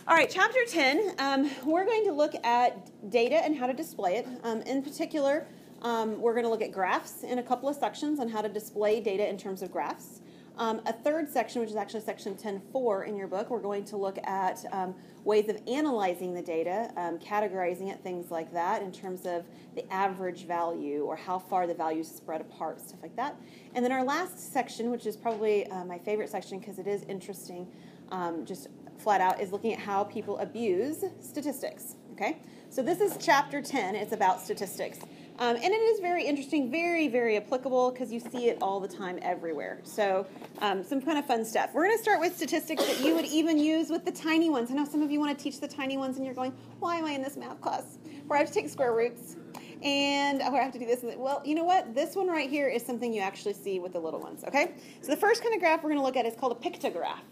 All right, chapter 10, we're going to look at data and how to display it. In particular, we're going to look at graphs in a couple of sections on how to display data in terms of graphs. A third section, which is actually section 10.4 in your book, we're going to look at ways of analyzing the data, categorizing it, things like that, in terms of the average value or how far the values spread apart, stuff like that. And then our last section, which is probably my favorite section because it is interesting, just flat out, is looking at how people abuse statistics. Okay, so this is chapter 10. It's about statistics. And it is very interesting, very, very applicable because you see it all the time everywhere. So some kind of fun stuff. We're going to start with statistics that you would even use with the tiny ones. I know some of you want to teach the tiny ones and you're going, why am I in this math class where I have to take square roots and where I have to do this? Well, you know what? This one right here is something you actually see with the little ones. Okay, so the first kind of graph we're going to look at is called a pictograph.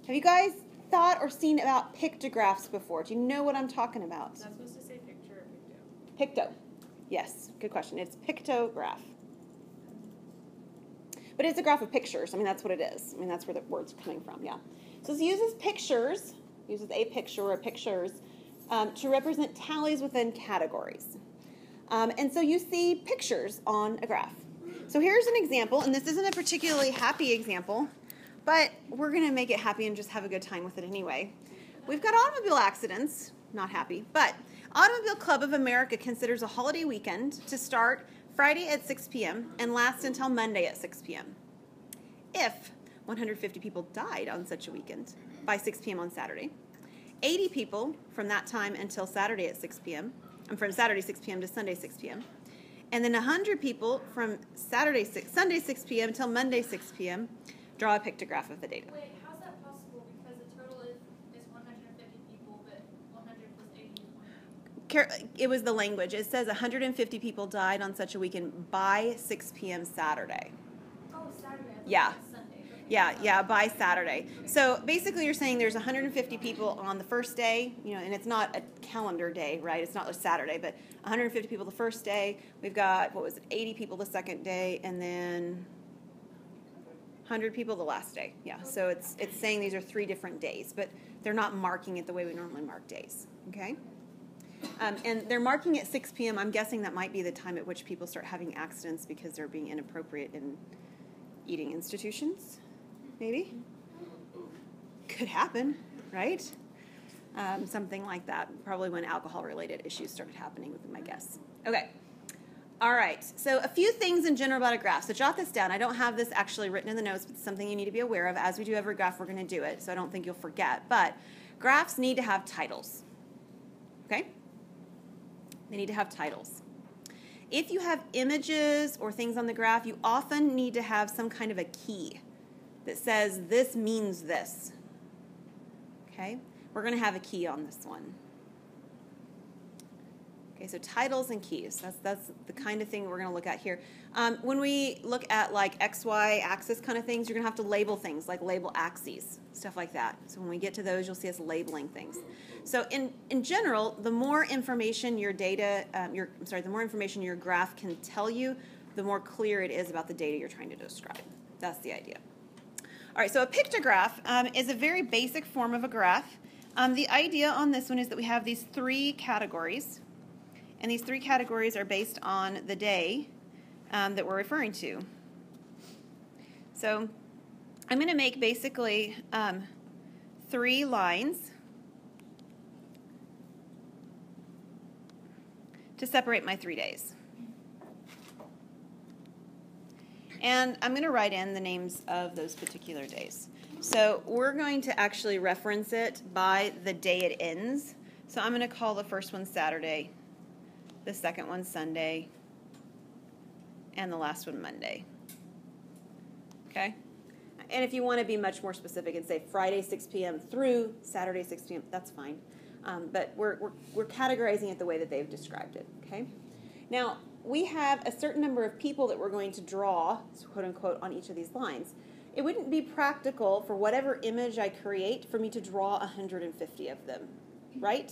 Have you guys thought or seen about pictographs before? Do you know what I'm talking about? Not supposed to say picture or picto. Picto. Yes, good question. It's pictograph. But it's a graph of pictures. I mean, that's what it is. I mean, that's where the word's coming from, yeah. So it uses pictures, uses a picture or pictures, to represent tallies within categories. And so you see pictures on a graph. So here's an example, and this isn't a particularly happy example, but we're going to make it happy and just have a good time with it anyway. We've got automobile accidents, not happy, but Automobile Club of America considers a holiday weekend to start Friday at 6 p.m. and last until Monday at 6 p.m. If 150 people died on such a weekend by 6 p.m. on Saturday, 80 people from that time until Saturday at 6 p.m., and from Saturday 6 p.m. to Sunday 6 p.m., and then 100 people from Sunday 6 p.m. until Monday 6 p.m., draw a pictograph of the data. Wait, how's that possible? Because the total is 150 people, but 100 plus 80 is 1. It was the language. It says 150 people died on such a weekend by 6 p.m. Saturday. Oh, Saturday. Yeah. Sunday. Okay. Yeah, by Saturday. So basically you're saying there's 150 people on the first day, and it's not a calendar day, right? It's not a Saturday, but 150 people the first day. We've got, 80 people the second day, and then 100 people the last day. Yeah, so it's saying these are 3 different days, but they're not marking it the way we normally mark days, okay? And they're marking at 6 p.m. I'm guessing that might be the time at which people start having accidents because they're being inappropriate in eating institutions, maybe? Could happen, right? Something like that, probably when alcohol-related issues started happening, would be my guess. Okay. All right, so a few things in general about a graph. So jot this down. I don't have this actually written in the notes, but it's something you need to be aware of. As we do every graph, we're going to do it, so I don't think you'll forget. But graphs need to have titles, okay? They need to have titles. If you have images or things on the graph, you often need to have some kind of a key that says this means this, okay? We're going to have a key on this one. Okay, so titles and keys, that's the kind of thing we're going to look at here. When we look at like XY axis kind of things, you're going to have to label things, like label axes, stuff like that. So when we get to those, you'll see us labeling things. So in general, the more information your data, the more information your graph can tell you, the more clear it is about the data you're trying to describe. That's the idea. All right, so a pictograph is a very basic form of a graph. The idea on this one is that we have these 3 categories. And these 3 categories are based on the day that we're referring to. So I'm going to make basically 3 lines to separate my 3 days. And I'm going to write in the names of those particular days. So we're going to actually reference it by the day it ends. So I'm going to call the first one Saturday, the second one Sunday, and the last one Monday. Okay? And if you want to be much more specific and say Friday 6 p.m. through Saturday 6 p.m., that's fine. But we're categorizing it the way that they've described it. Okay? Now, we have a certain number of people that we're going to draw, quote unquote, on each of these lines. It wouldn't be practical for whatever image I create for me to draw 150 of them, right?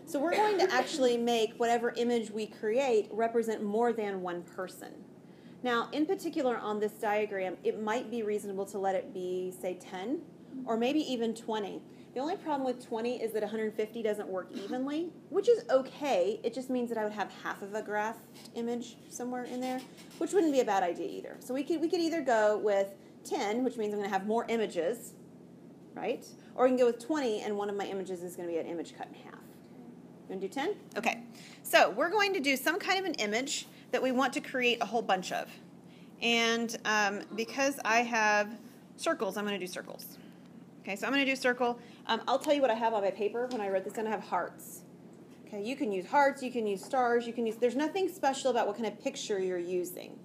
So we're going to actually make whatever image we create represent more than one person. Now, in particular on this diagram, it might be reasonable to let it be, say, 10 or maybe even 20. The only problem with 20 is that 150 doesn't work evenly, which is okay. It just means that I would have half of a graph image somewhere in there, which wouldn't be a bad idea either. So we could either go with 10, which means I'm going to have more images, right? Or we can go with 20, and one of my images is going to be an image cut in half. You want to do 10? Okay. So we're going to do some kind of an image that we want to create a whole bunch of. And because I have circles, I'm going to do circles. Okay, so I'm going to do circle. I'll tell you what I have on my paper when I wrote this down. I have hearts. Okay, you can use hearts, you can use stars, you can use, there's nothing special about what kind of picture you're using.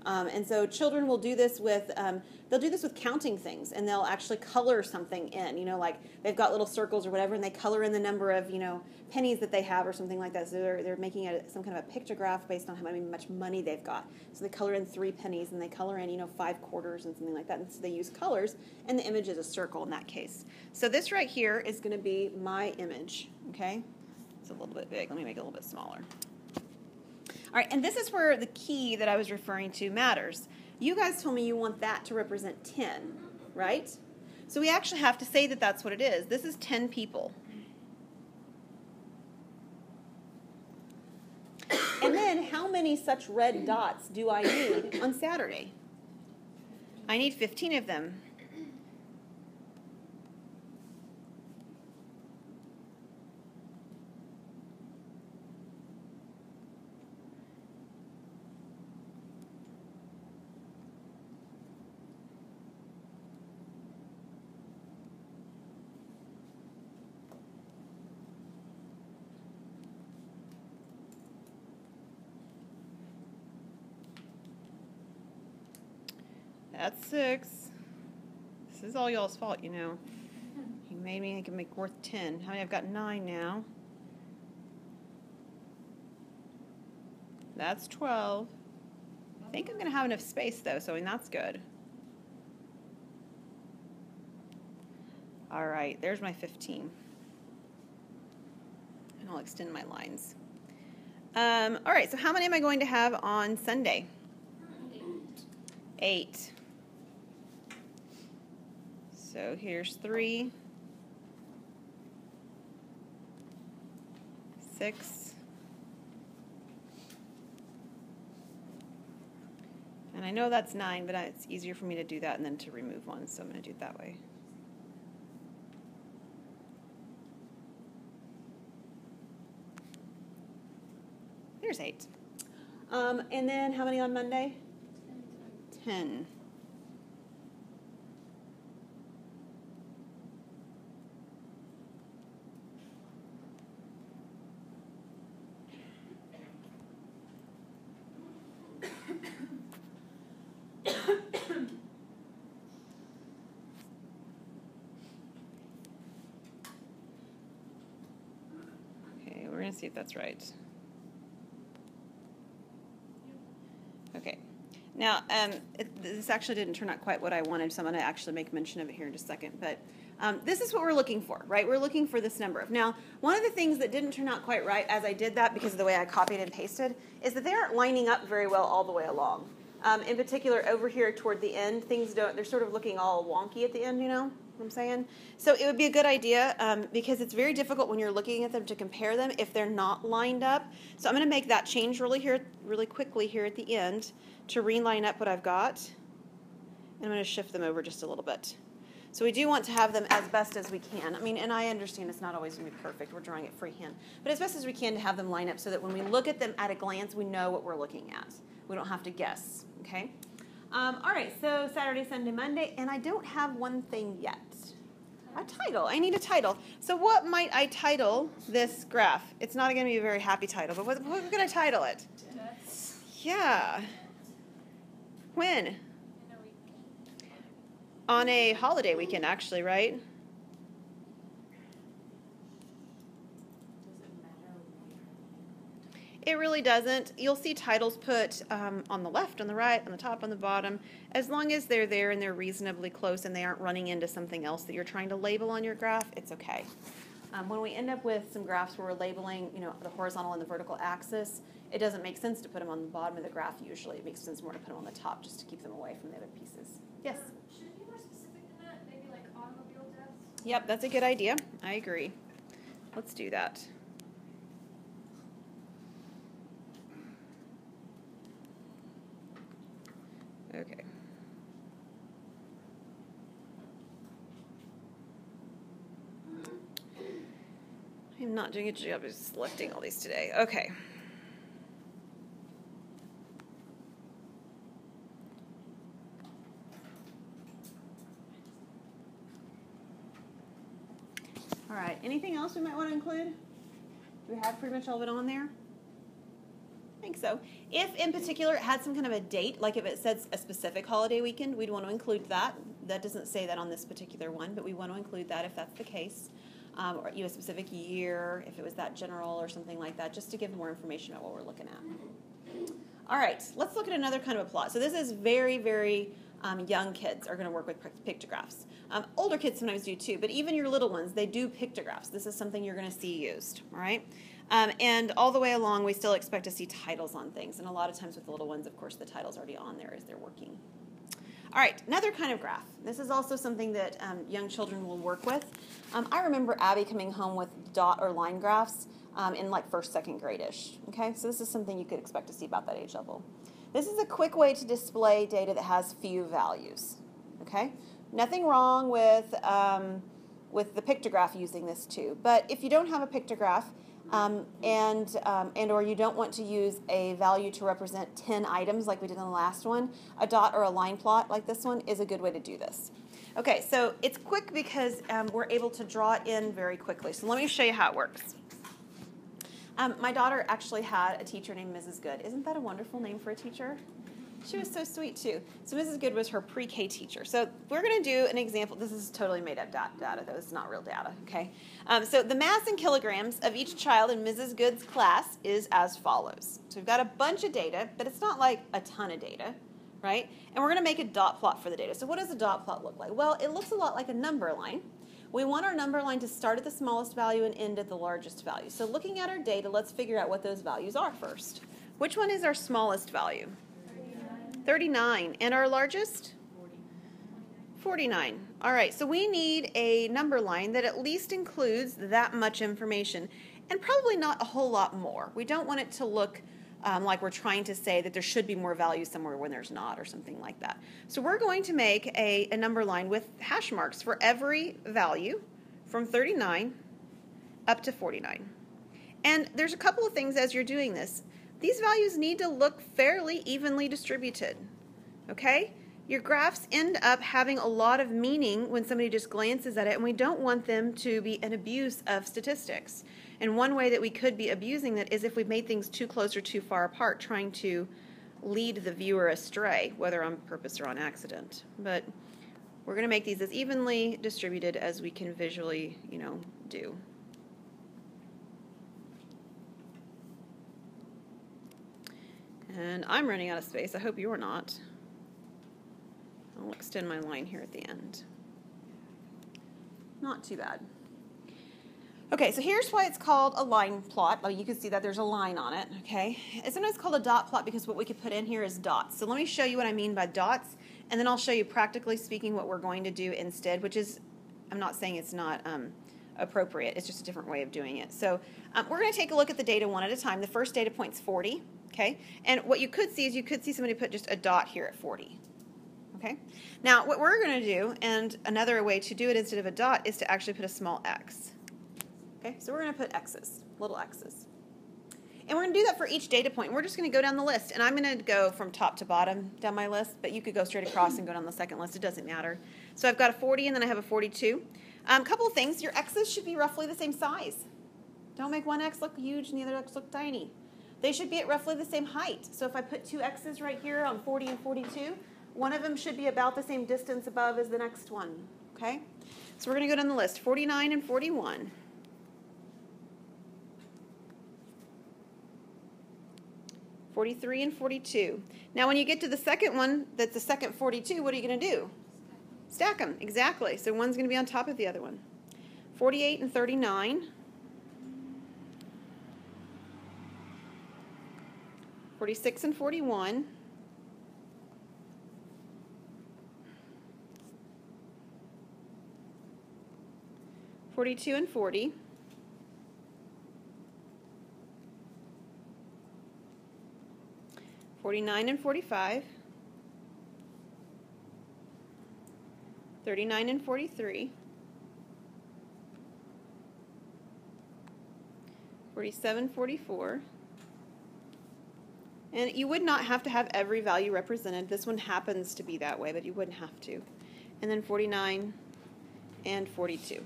And so children will do this with, they'll do this with counting things, and they'll actually color something in, you know, like they've got little circles or whatever, and they color in the number of, you know, pennies that they have or something like that. So they're making some kind of a pictograph based on how much money they've got. So they color in 3 pennies, and they color in, you know, 5 quarters and something like that. And so they use colors, and the image is a circle in that case. So this right here is going to be my image, okay? It's a little bit big. Let me make it a little bit smaller. All right, and this is where the key that I was referring to matters. You guys told me you want that to represent 10, right? So we actually have to say that that's what it is. This is 10 people. And then how many such red dots do I need on Saturday? I need 15 of them. That's 6. This is all y'all's fault, you know. You made me think it make worth 10. How many? I've got 9 now. That's 12. I think I'm going to have enough space, though, so I mean, that's good. All right, there's my 15. And I'll extend my lines. All right, so how many am I going to have on Sunday? 8. So here's 3, 6, and I know that's 9, but it's easier for me to do that and then to remove one, so I'm going to do it that way. There's 8. And then how many on Monday? 10. Okay, we're going to see if that's right. Okay. Now, this actually didn't turn out quite what I wanted, so I'm going to actually make mention of it here in just a second. But this is what we're looking for, right? We're looking for this number. Now, one of the things that didn't turn out quite right as I did that, because of the way I copied and pasted, is that they aren't lining up very well all the way along. In particular, over here toward the end, they're sort of looking all wonky at the end, you know what I'm saying? So it would be a good idea, because it's very difficult when you're looking at them to compare them if they're not lined up. So I'm going to make that change really quickly here at the end to reline up what I've got. And I'm going to shift them over just a little bit. So we do want to have them as best as we can. I mean, and I understand it's not always going to be perfect. We're drawing it freehand. But as best as we can to have them line up so that when we look at them at a glance, we know what we're looking at. We don't have to guess, okay? All right, so Saturday, Sunday, Monday, and I don't have one thing yet. A title. I need a title. So what might I title this graph? It's not going to be a very happy title, but what can I title it? Yeah. When? On a holiday weekend, actually, right? It really doesn't. You'll see titles put on the left, on the right, on the top, on the bottom. As long as they're there and they're reasonably close and they aren't running into something else that you're trying to label on your graph, it's okay. When we end up with some graphs where we're labeling, you know, the horizontal and the vertical axis, it doesn't make sense to put them on the bottom of the graph usually. It makes sense more to put them on the top just to keep them away from the other pieces. Yes? Should it be more specific than that? Maybe like automobile deaths? Yep, that's a good idea. I agree. Let's do that. Okay. I'm not doing a good job of selecting all these today. Okay. All right. Anything else we might want to include? Do we have pretty much all of it on there? I think so. If in particular it had some kind of a date, like if it says a specific holiday weekend, we'd want to include that. That doesn't say that on this particular one, but we want to include that if that's the case. Or a specific year, if it was that general or something like that, just to give more information about what we're looking at. All right, let's look at another kind of a plot. So this is very, very young kids are going to work with pictographs. Older kids sometimes do too, but even your little ones, they do pictographs. This is something you're going to see used, all right? And all the way along, we still expect to see titles on things. And a lot of times with the little ones, of course, the title's already on there as they're working. All right, another kind of graph. This is also something that young children will work with. I remember Abby coming home with dot or line graphs in like first, second grade-ish. Okay, so this is something you could expect to see about that age level. This is a quick way to display data that has few values. Okay, nothing wrong with the pictograph using this too. But if you don't have a pictograph, and or you don't want to use a value to represent 10 items like we did in the last one, a dot or a line plot like this one is a good way to do this. Okay, so it's quick because we're able to draw it in very quickly. So let me show you how it works. My daughter actually had a teacher named Mrs. Good. Isn't that a wonderful name for a teacher? She was so sweet, too. So Mrs. Good was her pre-K teacher. So we're going to do an example. This is totally made-up data, though. It's not real data, okay? So the mass in kilograms of each child in Mrs. Good's class is as follows. So we've got a bunch of data, but it's not like a ton of data, right? And we're going to make a dot plot for the data. So what does a dot plot look like? Well, it looks a lot like a number line. We want our number line to start at the smallest value and end at the largest value. So looking at our data, let's figure out what those values are first. Which one is our smallest value? 39. And our largest? 49. All right, so we need a number line that at least includes that much information and probably not a whole lot more. We don't want it to look like we're trying to say that there should be more value somewhere when there's not or something like that. So we're going to make a number line with hash marks for every value from 39 up to 49. And there's a couple of things as you're doing this. These values need to look fairly evenly distributed, okay? Your graphs end up having a lot of meaning when somebody just glances at it, and we don't want them to be an abuse of statistics. And one way that we could be abusing that is if we made things too close or too far apart, trying to lead the viewer astray, whether on purpose or on accident. But we're going to make these as evenly distributed as we can visually, do. And I'm running out of space. I hope you're not. I'll extend my line here at the end. Not too bad. Okay, so here's why it's called a line plot. Oh, you can see that there's a line on it, okay? It's sometimes called a dot plot because what we could put in here is dots. So let me show you what I mean by dots, and then I'll show you practically speaking what we're going to do instead, which is, I'm not saying it's not appropriate. It's just a different way of doing it. So we're going to take a look at the data one at a time. The first data point's 40, okay? And what you could see is you could see somebody put just a dot here at 40. Okay. Now, what we're going to do, and another way to do it instead of a dot, is to actually put a small x. Okay, so we're going to put x's, little x's. And we're going to do that for each data point. We're just going to go down the list, and I'm going to go from top to bottom down my list, but you could go straight across and go down the second list. It doesn't matter. So I've got a 40, and then I have a 42. A couple of things. Your x's should be roughly the same size. Don't make one x look huge and the other x look tiny. They should be at roughly the same height. So if I put two x's right here on 40 and 42, one of them should be about the same distance above as the next one, okay? So we're going to go down the list, 49 and 41. 43 and 42. Now when you get to the second one, that's the second 42, what are you going to do? Stack them, exactly. So one's going to be on top of the other one. 48 and 39. 46 and 41. 42 and 40. 49 and 45. 39 and 43. 47, 44. And you would not have to have every value represented. This one happens to be that way, but you wouldn't have to. And then 49 and 42.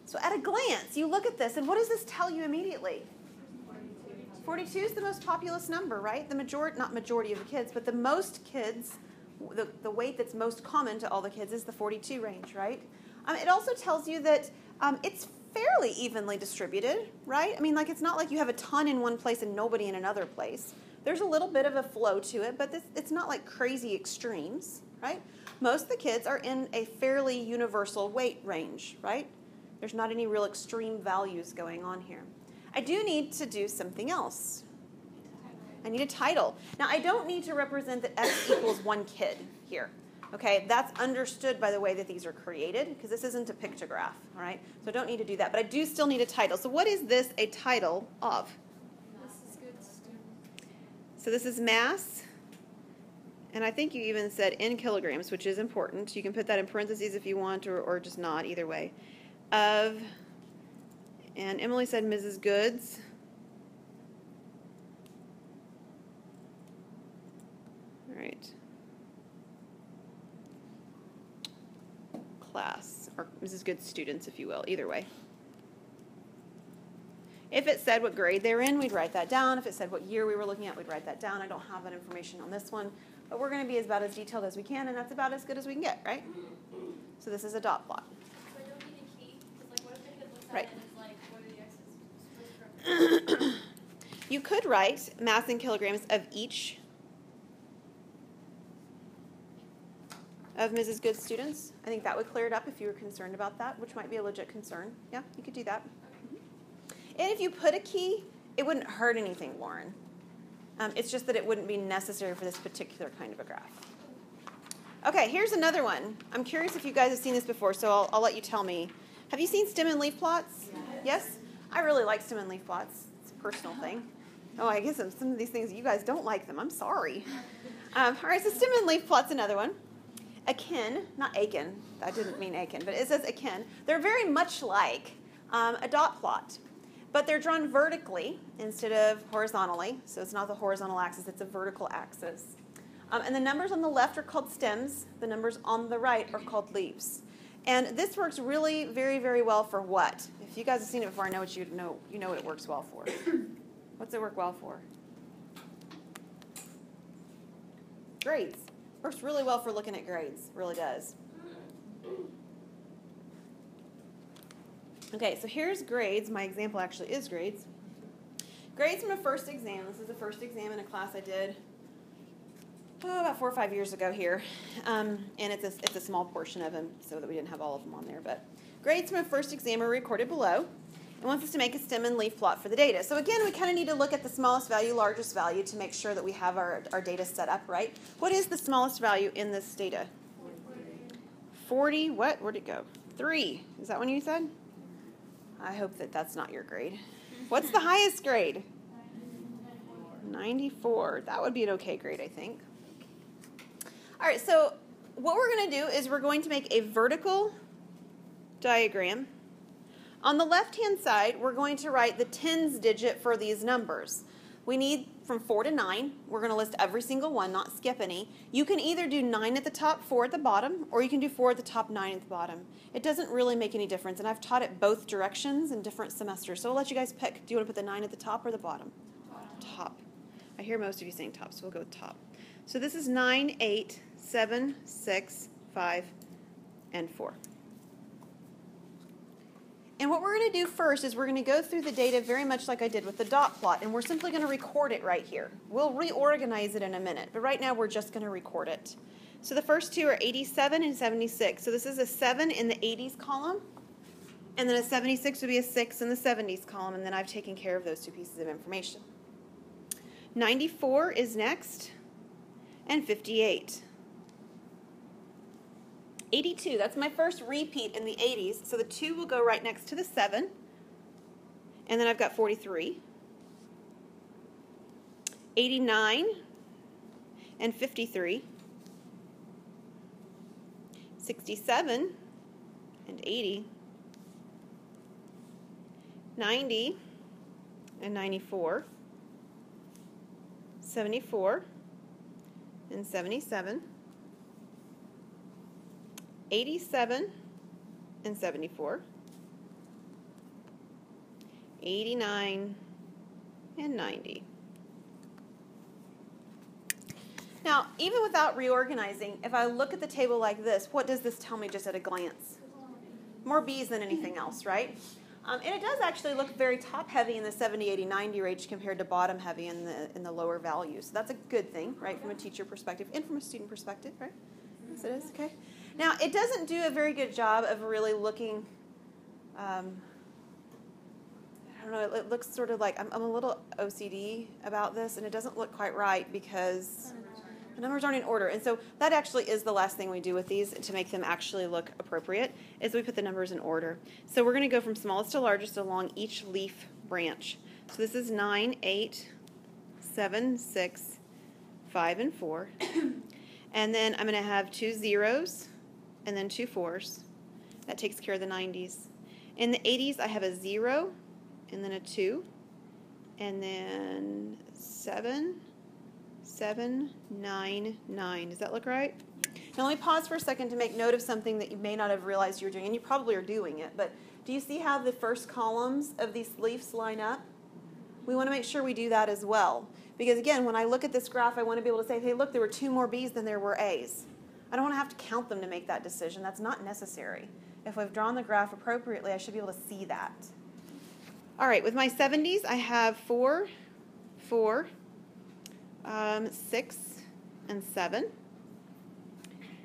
So at a glance, you look at this, and what does this tell you immediately? 42 is the most populous number, right? The not majority of the kids, but the most kids, the weight that's most common to all the kids is the 42 range, right? It also tells you that it's fairly evenly distributed, right? I mean, like, it's not like you have a ton in one place and nobody in another place. There's a little bit of a flow to it, but it's not like crazy extremes, right? Most of the kids are in a fairly universal weight range, right? There's not any real extreme values going on here. I do need to do something else. I need a title. Now, I don't need to represent that X equals one kid here. Okay, that's understood by the way that these are created, because this isn't a pictograph, all right? So I don't need to do that, but I do still need a title. So what is this a title of? This is good student. So this is mass, and I think you even said in kilograms, which is important. You can put that in parentheses if you want, or just not, either way. Of, and Emily said Mrs. Goods. All right. Class, or Mrs. Good students, if you will, either way. If it said what grade they're in, we'd write that down. If it said what year we were looking at, we'd write that down. I don't have that information on this one, but we're going to be about as detailed as we can, and that's about as good as we can get, right? So this is a dot plot. So I don't need a key, because like what if the kid looks at Right. it and is like, what are the X's supposed to represent? You could write mass in kilograms of each of Mrs. Good students. I think that would clear it up if you were concerned about that, which might be a legit concern. Yeah, you could do that. And if you put a key, it wouldn't hurt anything, Lauren. It's just that it wouldn't be necessary for this particular kind of a graph. Okay, here's another one. I'm curious if you guys have seen this before, so I'll let you tell me. Have you seen stem and leaf plots? Yes? I really like stem and leaf plots. It's a personal thing. Oh, I guess some of these things, you guys don't like them. I'm sorry. All right, so stem and leaf plot's another one. Akin, not akin, I didn't mean akin, but it says akin. They're very much like a dot plot, but they're drawn vertically instead of horizontally. So it's not the horizontal axis, it's a vertical axis. And the numbers on the left are called stems. The numbers on the right are called leaves. And this works really very, very well for what? If you guys have seen it before, I know what you know what it works well for. What's it work well for? Grades. Works really well for looking at grades. Really does. Okay, so here's grades. My example actually is grades. Grades from a first exam. This is the first exam in a class I did about 4 or 5 years ago here. And it's a small portion of them, so that we didn't have all of them on there. But grades from a first exam are recorded below. It wants us to make a stem and leaf plot for the data. So again, we kind of need to look at the smallest value, largest value to make sure that we have our data set up right. What is the smallest value in this data? 40, what? Where'd it go? 3. Is that one you said? I hope that that's not your grade. What's the highest grade? 94. That would be an okay grade, I think. All right, so what we're going to do is we're going to make a vertical diagram. On the left-hand side, we're going to write the tens digit for these numbers. We need from 4 to 9. We're going to list every single one, not skip any. You can either do 9 at the top, 4 at the bottom, or you can do 4 at the top, 9 at the bottom. It doesn't really make any difference, and I've taught it both directions in different semesters, so I'll let you guys pick. Do you want to put the 9 at the top or the bottom? Top. I hear most of you saying top, so we'll go with top. So this is 9, 8, 7, 6, 5, and 4. And what we're going to do first is we're going to go through the data very much like I did with the dot plot, and we're simply going to record it right here. We'll reorganize it in a minute, but right now we're just going to record it. So the first two are 87 and 76. So this is a 7 in the 80s column, and then a 76 would be a 6 in the 70s column, and then I've taken care of those two pieces of information. 94 is next, and 58. 82, that's my first repeat in the 80s, so the 2 will go right next to the 7. And then I've got 43, 89, and 53, 67, and 80, 90, and 94, 74, and 77, 87, and 74, 89, and 90. Now, even without reorganizing, if I look at the table like this, what does this tell me just at a glance? More B's than anything else, right? And it does actually look very top-heavy in the 70, 80, 90 range compared to bottom-heavy in the lower values. So that's a good thing, right, from a teacher perspective and from a student perspective, right? Yes, it is, okay. Now, it doesn't do a very good job of really looking, I don't know, it looks sort of like, I'm a little OCD about this, and it doesn't look quite right because the numbers aren't in order. And so that actually is the last thing we do with these to make them actually look appropriate, is we put the numbers in order. So we're going to go from smallest to largest along each leaf branch. So this is 9, 8, 7, 6, 5, and 4. And then I'm going to have 2 zeros and then 2 4s. That takes care of the 90s. In the 80s, I have a 0 and then a 2 and then 7, 7, 9, 9. Does that look right? Now let me pause for a second to make note of something that you may not have realized you were doing, and you probably are doing it, but do you see how the first columns of these leaves line up? We want to make sure we do that as well. Because again, when I look at this graph, I want to be able to say, hey, look, there were 2 more B's than there were A's. I don't want to have to count them to make that decision. That's not necessary. If we've drawn the graph appropriately, I should be able to see that. All right, with my 70s, I have 4, 4, 6, and 7.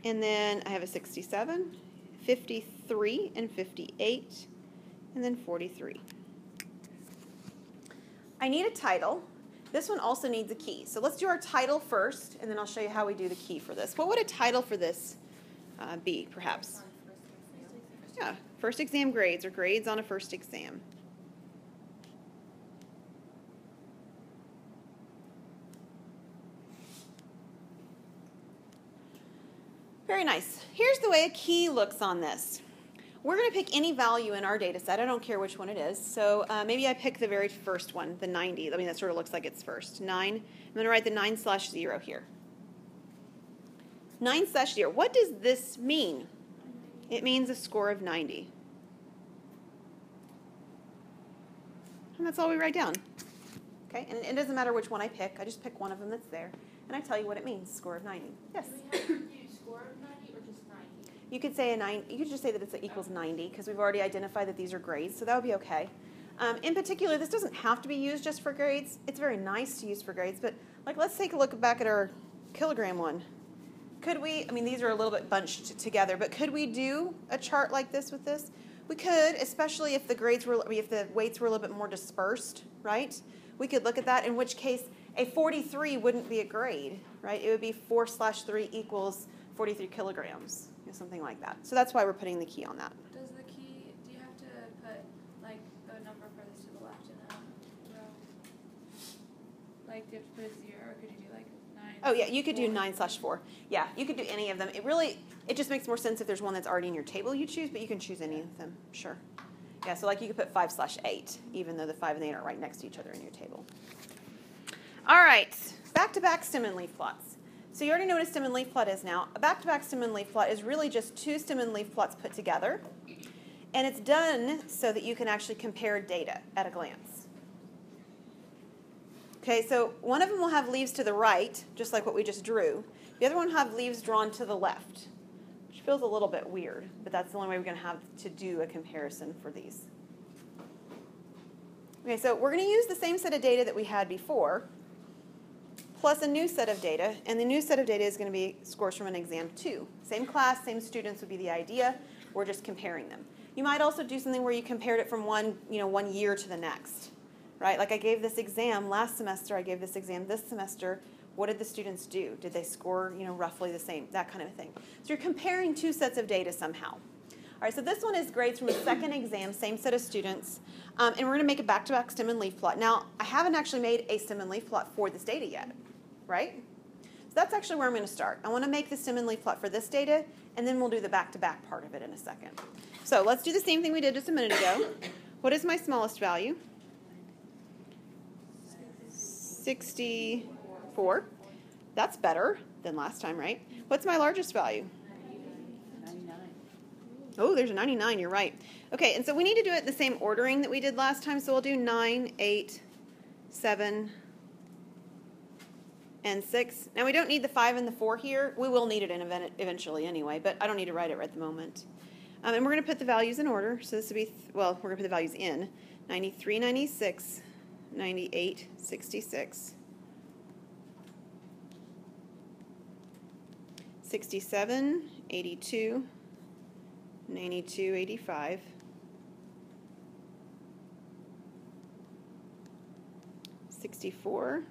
And then I have a 67, 53, and 58, and then 43. I need a title. This one also needs a key. So let's do our title first, and then I'll show you how we do the key for this. What would a title for this be, perhaps? Yeah, first exam grades, or grades on a first exam. Very nice. Here's the way a key looks on this. We're going to pick any value in our data set. I don't care which one it is. So maybe I pick the very first one, the 90. I mean, that sort of looks like it's first. 9. I'm going to write the 9/0 here. 9/0. What does this mean? It means a score of 90. And that's all we write down. Okay? And it doesn't matter which one I pick. I just pick one of them that's there. And I tell you what it means, score of 90. Yes? Do we have to use score of 90 or just 90? You could say you could just say that it's equals 90 because we've already identified that these are grades, so that would be okay. In particular, this doesn't have to be used just for grades. It's very nice to use for grades, but like let's take a look back at our kilogram one. Could we, I mean these are a little bit bunched together, but could we do a chart like this with this? We could, especially if the weights were a little bit more dispersed, right? We could look at that, in which case a 43 wouldn't be a grade, right? It would be 4/3 equals 43 kilograms, something like that. So that's why we're putting the key on that. Does the key, do you have to put like the number furthest to the left in a row? Like do you have to put a 0 or could you do like 9? Oh yeah, you could do 9/4. Yeah, you could do any of them. It just makes more sense if there's one that's already in your table you choose, but you can choose any of them, sure. Yeah, so like you could put 5/8, even though the 5 and the 8 aren't right next to each other in your table. All right, back-to-back stem and leaf plots. So you already know what a stem and leaf plot is now. A back-to-back stem and leaf plot is really just 2 stem and leaf plots put together. And it's done so that you can actually compare data at a glance. Okay, so one of them will have leaves to the right, just like what we just drew. The other one will have leaves drawn to the left, which feels a little bit weird, but that's the only way we're going to have to do a comparison for these. Okay, so we're going to use the same set of data that we had before, plus a new set of data, and the new set of data is going to be scores from an exam 2. Same class, same students would be the idea. We're just comparing them. You might also do something where you compared it from one year to the next, right? Like I gave this exam last semester, I gave this exam this semester. What did the students do? Did they score, roughly the same? That kind of a thing. So you're comparing two sets of data somehow. All right, so this one is grades from a second exam, same set of students. And we're going to make a back-to-back stem and leaf plot. Now, I haven't actually made a stem and leaf plot for this data yet, right? So that's actually where I'm going to start. I want to make the stem and leaf plot for this data, and then we'll do the back-to-back part of it in a second. So let's do the same thing we did just a minute ago. What is my smallest value? 64. That's better than last time, right? What's my largest value? 99. Oh, there's a 99. You're right. Okay, and so we need to do it in the same ordering that we did last time. So we'll do 9, 8, 7, and 6. Now, we don't need the 5 and the 4 here. We will need it eventually anyway, but I don't need to write it right at the moment. And we're going to put the values in order. So this would be, we're going to put the values in. 93, 96, 98, 66, 67, 82, 92, 85, 64,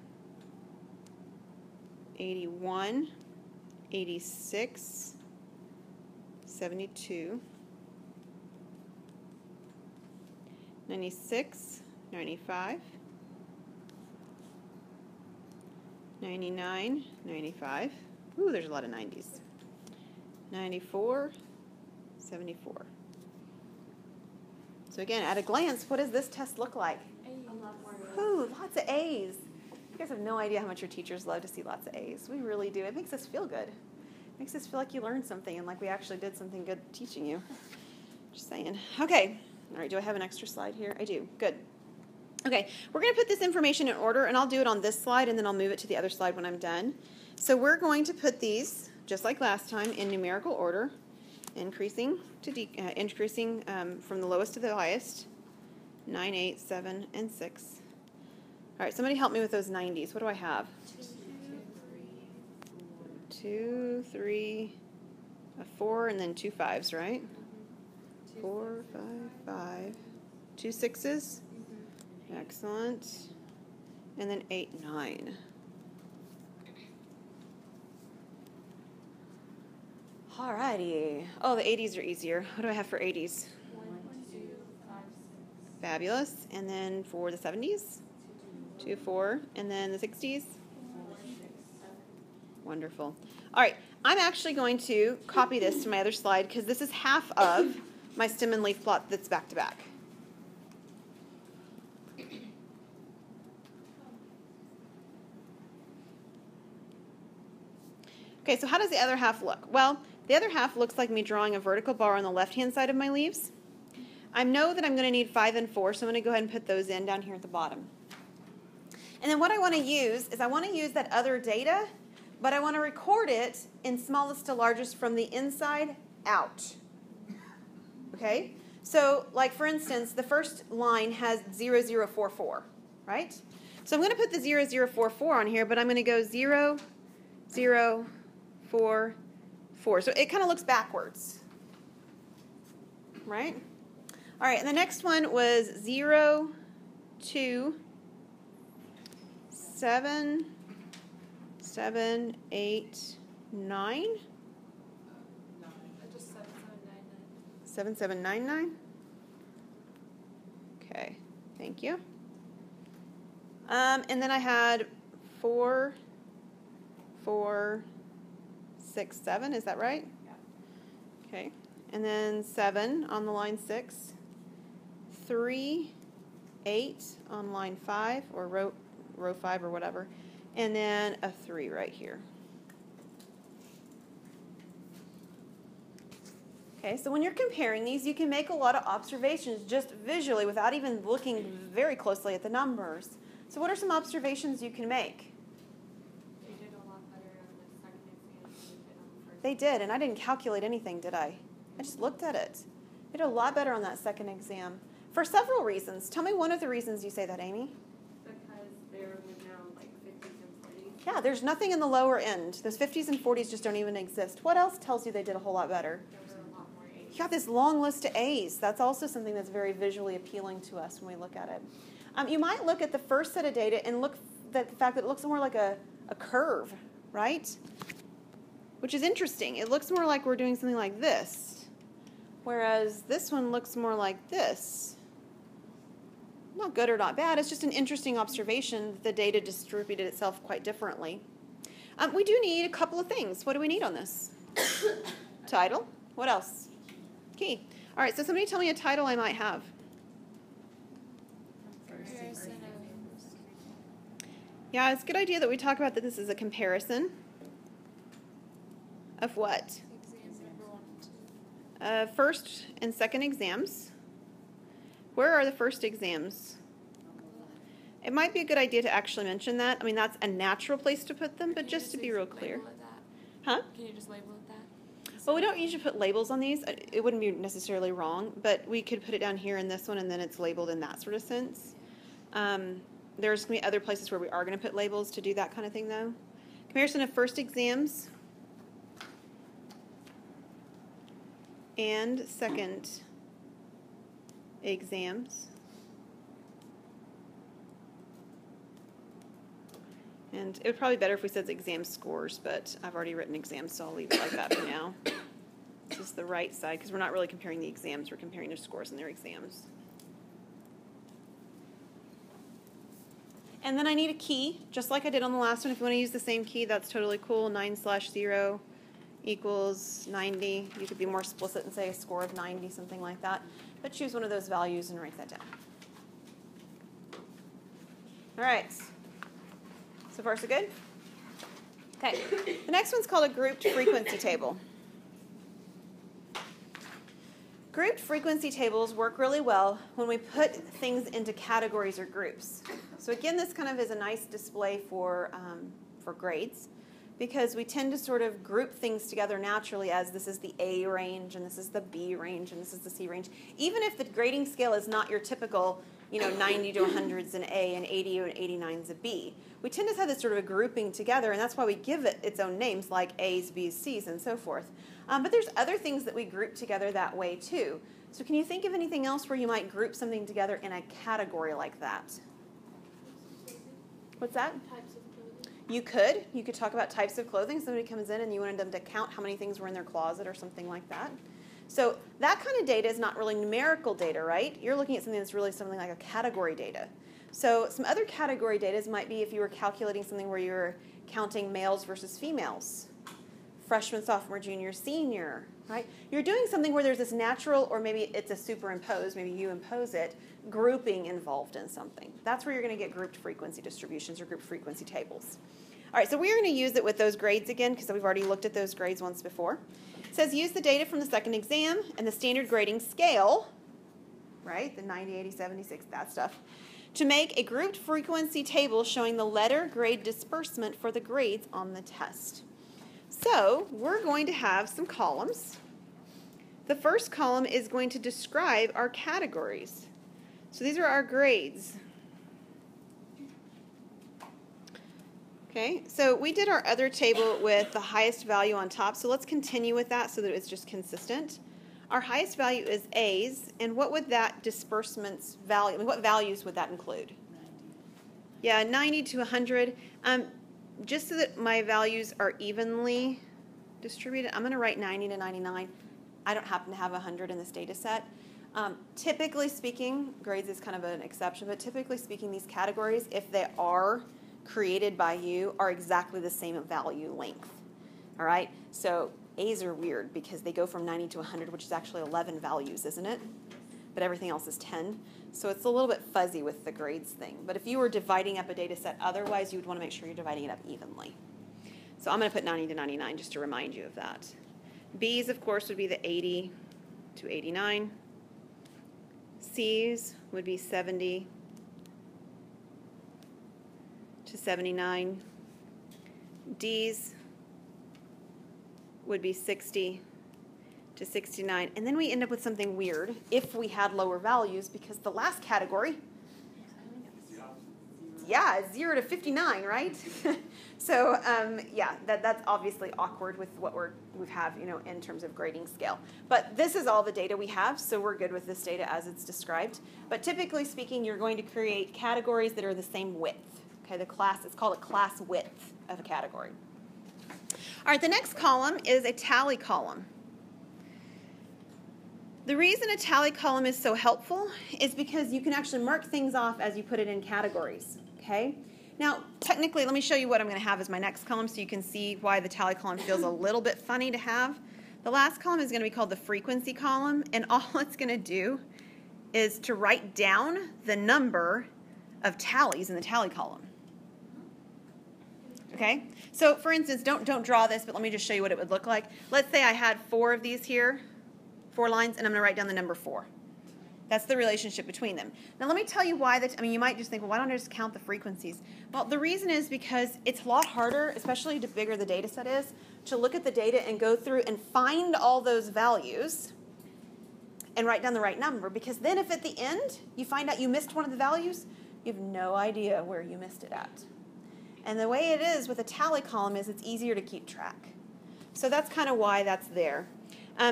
81, 86, 72, 96, 95, 99, 95. Ooh, there's a lot of 90s. 94, 74. So again, at a glance, what does this test look like? Ooh, lots of A's. You guys have no idea how much your teachers love to see lots of A's. We really do. It makes us feel good. It makes us feel like you learned something and like we actually did something good teaching you. Just saying. Okay. All right, do I have an extra slide here? I do. Good. Okay, we're going to put this information in order, and I'll do it on this slide, and then I'll move it to the other slide when I'm done. So we're going to put these, just like last time, in numerical order, increasing from the lowest to the highest, 9, 8, 7, and 6. All right, somebody help me with those 90s. What do I have? 2, 3, a 4, and then 2 5s, right? 4, 5, 5, 2 6s. Excellent. And then 8, 9. Alrighty. Oh, the 80s are easier. What do I have for 80s? 1, 2, 5, 6. Fabulous. And then for the 70s? 2, 4. And then the 60s? 4, 6, 7. Wonderful. All right. I'm actually going to copy this to my other slide because this is half of my stem and leaf plot that's back to back. Okay, so how does the other half look? Well, the other half looks like me drawing a vertical bar on the left-hand side of my leaves. I know that I'm going to need 5 and 4, so I'm going to go ahead and put those in down here at the bottom. And then what I want to use is I want to use that other data, but I want to record it in smallest to largest from the inside out. Okay? So, like for instance, the first line has 0044, right? So I'm going to put the 0044 on here, but I'm going to go 0, 0, 4, 4. So it kind of looks backwards, right? All right, and the next one was 0, 2, 7, 7, 8, 9. Just 7799. 7799. Okay, thank you. And then I had 4, 4, 6, 7. Is that right? Yeah. Okay. And then 7 on the line 6. 3, 8 on line 5, or row 5 or whatever. And then a 3 right here. Okay, so when you're comparing these, you can make a lot of observations just visually without even looking very closely at the numbers. So what are some observations you can make? They did a lot better on the second exam than they did on the first. They did, and I didn't calculate anything, did I? I just looked at it. They did a lot better on that second exam. For several reasons. Tell me one of the reasons you say that, Amy. Because they were now like 50s and 40s. Yeah, there's nothing in the lower end. Those 50s and 40s just don't even exist. What else tells you they did a whole lot better? There were a lot more A's. You got this long list of A's. That's also something that's very visually appealing to us when we look at it. You might look at the first set of data and look at the fact that it looks more like a a curve, right? Which is interesting. It looks more like we're doing something like this, whereas this one looks more like this. Not good or not bad, it's just an interesting observation that the data distributed itself quite differently. We do need a couple of things. What do we need on this? Title. What else? Key. All right, so somebody tell me a title I might have. Comparison of Yeah, it's a good idea that we talk about that this is a comparison of what? exams number 1 and 2. First and second exams. Where are the first exams? It might be a good idea to actually mention that. I mean, that's a natural place to put them, but Can you just to be real clear. label it that? Huh? Can you just label it that? Well, we don't usually put labels on these. It wouldn't be necessarily wrong, but we could put it down here in this one, and then it's labeled in that sort of sense. There's going to be other places where we are going to put labels to do that kind of thing, though. Comparison of first exams and second exams. And it would probably be better if we said exam scores, but I've already written exams, so I'll leave it like that for now. This is the right side, because we're not really comparing the exams, we're comparing their scores and their exams. And then I need a key, just like I did on the last one. If you want to use the same key, that's totally cool. 9/0 equals 90. You could be more explicit and say a score of 90, something like that. But choose one of those values and write that down. All right. So far, so good? Okay. The next one's called a grouped frequency table. Grouped frequency tables work really well when we put things into categories or groups. So again, this kind of is a nice display for grades, because we tend to sort of group things together naturally as this is the A range, and this is the B range, and this is the C range. Even if the grading scale is not your typical, 90 to 100 is an A, and 80 to 89 is a B. We tend to have this sort of a grouping together, and that's why we give it its own names, like A's, B's, C's, and so forth. But there's other things that we group together that way, too. So can you think of anything else where you might group something together in a category like that? What's that? Types of clothing. You could talk about types of clothing. Somebody comes in and you wanted them to count how many things were in their closet or something like that. So that kind of data is not really numerical data, right? You're looking at something that's really something like a category data. So some other category data might be if you were calculating something where you were counting males versus females, freshman, sophomore, junior, senior, right? You're doing something where there's this natural, or maybe it's a superimposed, maybe you impose it, grouping involved in something. That's where you're going to get grouped frequency distributions or grouped frequency tables. All right, so we're going to use it with those grades again, because we've already looked at those grades once before. It says use the data from the second exam and the standard grading scale, right, the 90, 80, 76, that stuff, to make a grouped frequency table showing the letter grade disbursement for the grades on the test. So we're going to have some columns. The first column is going to describe our categories. So these are our grades. Okay, so we did our other table with the highest value on top, so let's continue with that so that it's just consistent. Our highest value is A's, and what would that disbursement's value, what values would that include? 90. Yeah, 90 to 100. Just so that my values are evenly distributed, I'm going to write 90 to 99. I don't happen to have 100 in this data set. Typically speaking, grades is kind of an exception, but typically speaking, these categories, if they are created by you, are exactly the same value length. All right? So A's are weird because they go from 90 to 100, which is actually 11 values, isn't it? But everything else is 10. So it's a little bit fuzzy with the grades thing. But if you were dividing up a data set otherwise, you would want to make sure you're dividing it up evenly. So I'm going to put 90 to 99 just to remind you of that. B's, of course, would be the 80 to 89. C's would be 70 to 79. D's would be 60 to 69. And then we end up with something weird if we had lower values, because the last category, yeah, 0 to 59, right? So yeah, that's obviously awkward with what we have, in terms of grading scale. But this is all the data we have, so we're good with this data as it's described. But typically speaking, you're going to create categories that are the same width. Okay, the class, it's called a class width of a category. All right, the next column is a tally column. The reason a tally column is so helpful is because you can actually mark things off as you put it in categories, okay? Now, technically, let me show you what I'm going to have as my next column so you can see why the tally column feels a little bit funny to have. The last column is going to be called the frequency column, and all it's going to do is to write down the number of tallies in the tally column. Okay? So, for instance, don't draw this, but let me just show you what it would look like. Let's say I had 4 of these here, 4 lines, and I'm going to write down the number 4. That's the relationship between them. Now, let me tell you why that, you might just think, well, why don't I just count the frequencies? Well, the reason is because it's a lot harder, especially the bigger the data set is, to look at the data and go through and find all those values and write down the right number, because then if at the end you find out you missed one of the values, you have no idea where you missed it at. And the way it is with a tally column is it's easier to keep track. So that's kind of why that's there.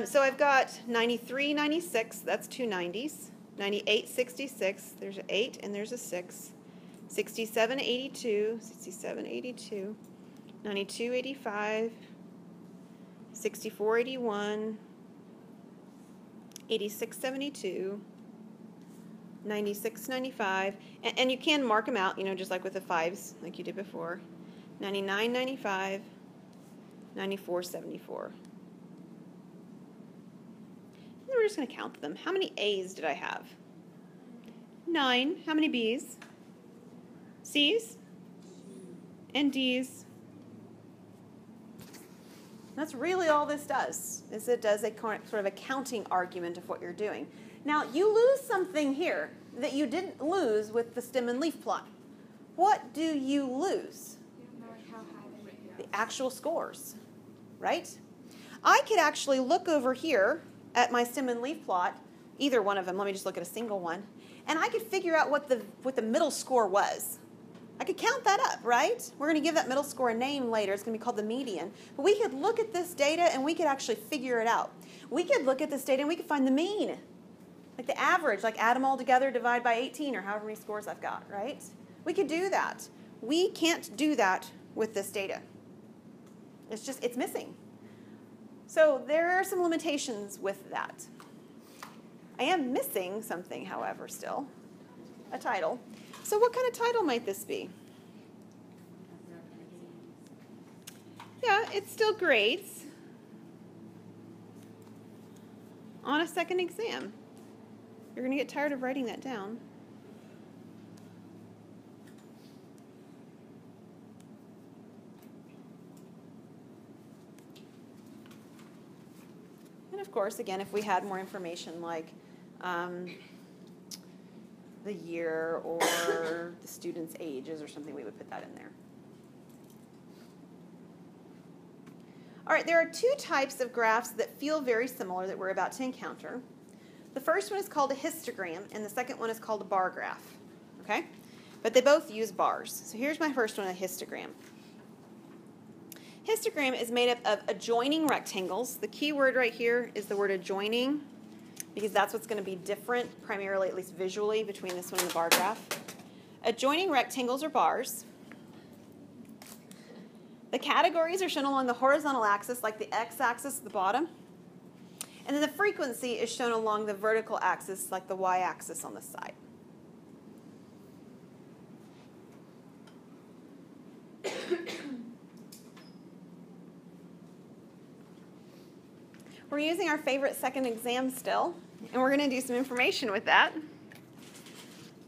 So I've got 93, 96, that's 2 90s. 98, 66, there's an 8 and there's a 6. 67, 82, 67, 82. 92, 85. 64, 81. 86, 72. 96, 95. And you can mark them out, just like with the 5s, like you did before. 99, 95. 94, 74. And we're just going to count them. How many A's did I have? 9. How many B's? C's? And D's? That's really all this does, is it does a sort of a counting argument of what you're doing. Now, you lose something here that you didn't lose with the stem and leaf plot. What do you lose? The actual scores, right? I could actually look over here at my stem and leaf plot, either one of them. Let me just look at a single one. And I could figure out what the middle score was. I could count that up, right? We're going to give that middle score a name later. It's going to be called the median. But we could look at this data and we could actually figure it out. We could look at this data and we could find the mean. Like the average, like add them all together, divide by 18 or however many scores I've got, right? We could do that. We can't do that with this data. It's missing. So there are some limitations with that. I am missing something, however, still. A title. So what kind of title might this be? Yeah, it's still grades on a second exam. You're going to get tired of writing that down. And of course, again, if we had more information like the year or the students' ages or something, we would put that in there. All right, there are 2 types of graphs that feel very similar that we're about to encounter. The first one is called a histogram, and the second one is called a bar graph, okay? But they both use bars. So here's my first one, a histogram. Histogram is made up of adjoining rectangles. The key word right here is the word adjoining, because that's what's going to be different, primarily, at least visually, between this one and the bar graph. Adjoining rectangles are bars. The categories are shown along the horizontal axis, like the x-axis at the bottom. And then the frequency is shown along the vertical axis, like the y-axis on the side. We're using our favorite second exam still, and we're going to do some information with that. It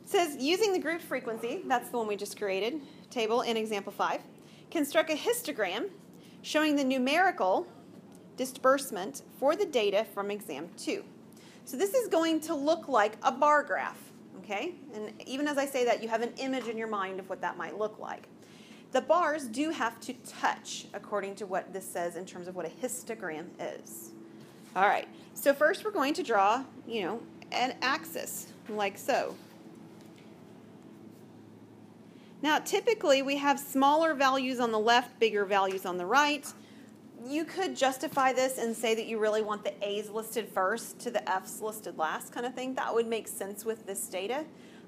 says, using the grouped frequency, that's the one we just created, table in example 5, construct a histogram showing the numerical disbursement for the data from exam 2. So this is going to look like a bar graph, okay? And even as I say that, you have an image in your mind of what that might look like. The bars do have to touch according to what this says in terms of what a histogram is. All right, so first we're going to draw, an axis like so. Now, typically we have smaller values on the left, bigger values on the right. You could justify this and say that you really want the A's listed first to the F's listed last kind of thing. That would make sense with this data.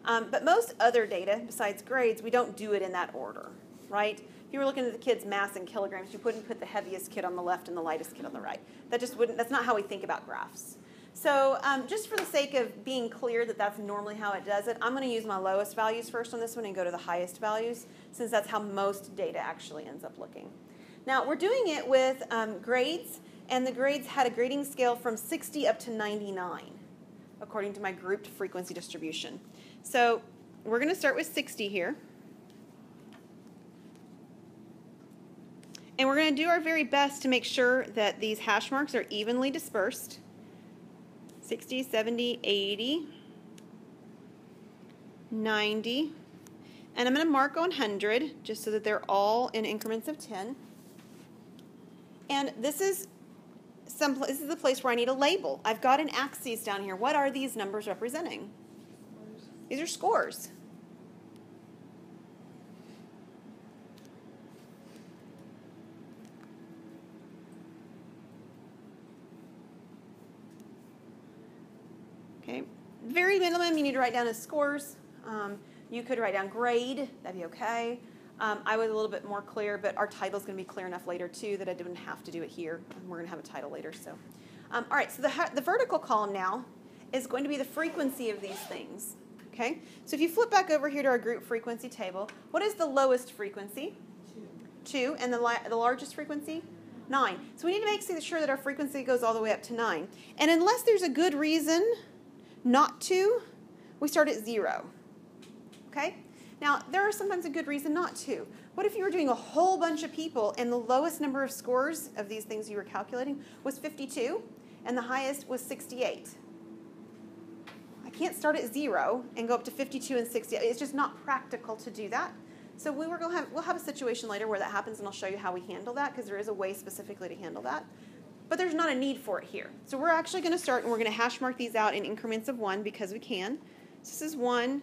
But most other data, besides grades, we don't do it in that order, right? If you were looking at the kid's mass in kilograms, you wouldn't put the heaviest kid on the left and the lightest kid on the right. That just wouldn't, that's not how we think about graphs. So just for the sake of being clear that that's normally how it does it, I'm going to use my lowest values first on this one and go to the highest values, since that's how most data actually ends up looking. Now, we're doing it with grades, and the grades had a grading scale from 60 up to 99, according to my grouped frequency distribution. So we're going to start with 60 here. And we're going to do our very best to make sure that these hash marks are evenly dispersed. 60, 70, 80, 90. And I'm going to mark 100 just so that they're all in increments of 10. And this is the place where I need a label. I've got an axis down here. What are these numbers representing? These are scores. Okay, very minimum you need to write down as scores. You could write down grade, that'd be okay. I was a little bit more clear, but our title's going to be clear enough later too that I didn't have to do it here. We're going to have a title later. So, all right, so the vertical column now is going to be the frequency of these things. Okay, so if you flip back over here to our group frequency table, what is the lowest frequency? 2. And the largest frequency? 9. So we need to make sure that our frequency goes all the way up to 9. And unless there's a good reason not to, we start at 0. Okay? Now, there are sometimes a good reason not to. What if you were doing a whole bunch of people and the lowest number of scores of these things you were calculating was 52 and the highest was 68? I can't start at 0 and go up to 52 and 68. It's just not practical to do that. So we'll have a situation later where that happens, and I'll show you how we handle that, because there is a way specifically to handle that. But there's not a need for it here. So we're actually going to start, and we're going to hash mark these out in increments of 1 because we can. So this is 1,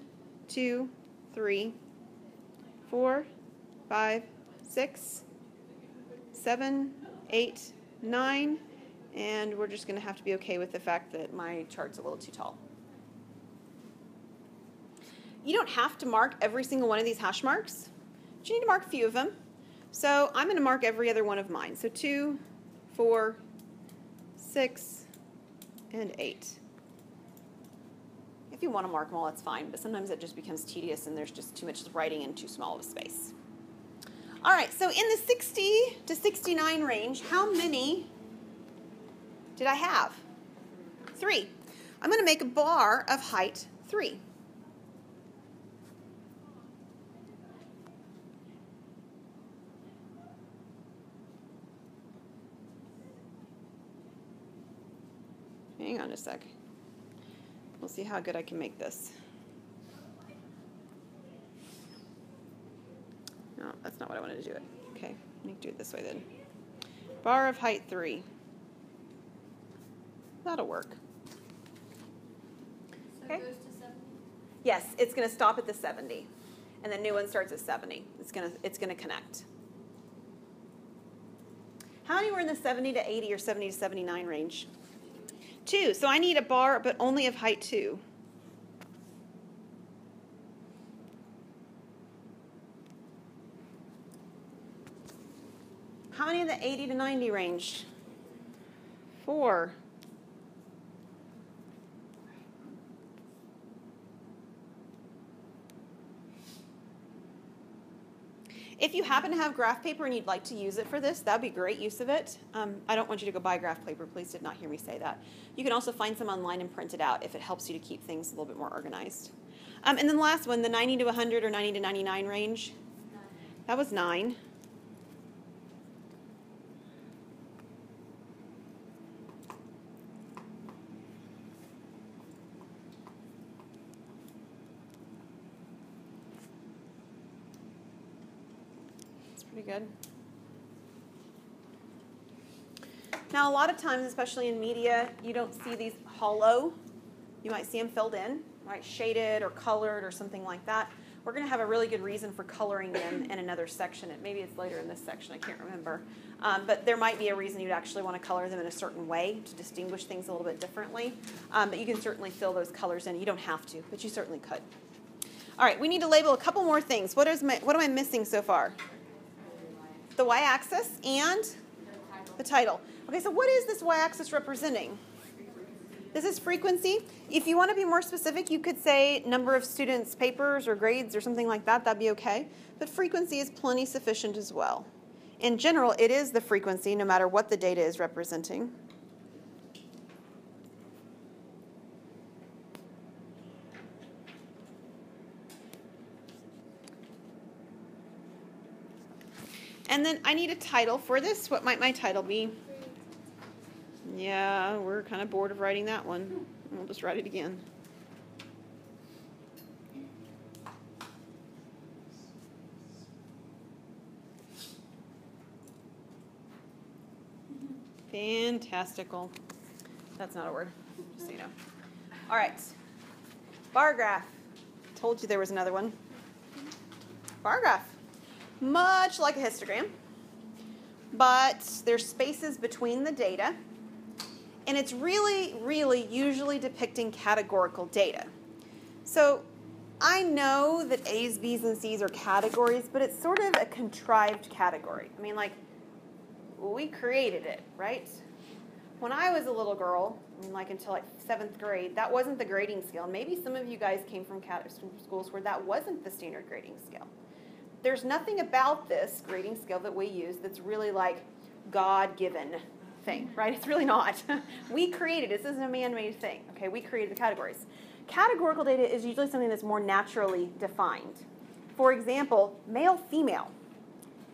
2, 3, 4, 5, 6, 7, 8, 9, and we're just going to have to be okay with the fact that my chart's a little too tall. You don't have to mark every single one of these hash marks, but you need to mark a few of them. So I'm going to mark every other one of mine. So 2, 4, 6, and 8. If you want to mark them all, that's fine, but sometimes it just becomes tedious and there's just too much writing in too small of a space. All right, so in the 60 to 69 range, how many did I have? 3. I'm going to make a bar of height 3. Hang on a sec. We'll see how good I can make this. No, that's not what I wanted to do it. Okay, let me do it this way then. Bar of height 3. That'll work. So Okay. it goes to 70? Yes, it's going to stop at the 70. And the new one starts at 70. It's going to connect. How many were in the 70 to 80 or 70 to 79 range? 2. So I need a bar, but only of height 2. How many in the 80 to 90 range? 4. If you happen to have graph paper and you'd like to use it for this, that would be great use of it. I don't want you to go buy graph paper. Please did not hear me say that. You can also find some online and print it out if it helps you to keep things a little bit more organized. And then the last one, the 90 to 100 or 90 to 99 range. 9. That was 9. Pretty good. Now, a lot of times, especially in media, you don't see these hollow. You might see them filled in, right? Shaded or colored or something like that. We're going to have a really good reason for coloring them in another section. Maybe it's later in this section. I can't remember. But there might be a reason you'd actually want to color them in a certain way to distinguish things a little bit differently. But you can certainly fill those colors in. You don't have to, but you certainly could. All right, we need to label a couple more things. What am I missing so far? The y-axis and the title. Okay, so what is this y-axis representing? This is frequency. If you want to be more specific, you could say number of students' papers or grades or something like that. That'd be okay. But frequency is plenty sufficient as well. In general, it is the frequency, no matter what the data is representing. And then I need a title for this. What might my title be? Yeah, we're kind of bored of writing that one. We'll just write it again. Fantastical. That's not a word, just so you know. All right. Bar graph. Told you there was another one. Bar graph. Much like a histogram, but there's spaces between the data, and it's really usually depicting categorical data. So I know that A's, B's, and C's are categories, but it's sort of a contrived category. I mean, like, we created it, right? When I was a little girl, I mean, like until like 7th grade, that wasn't the grading scale. And maybe some of you guys came from schools where that wasn't the standard grading scale. There's nothing about this grading scale that we use that's really like God-given thing, right? It's really not. We created it. This isn't a man-made thing, okay? We created the categories. Categorical data is usually something that's more naturally defined. For example, male, female.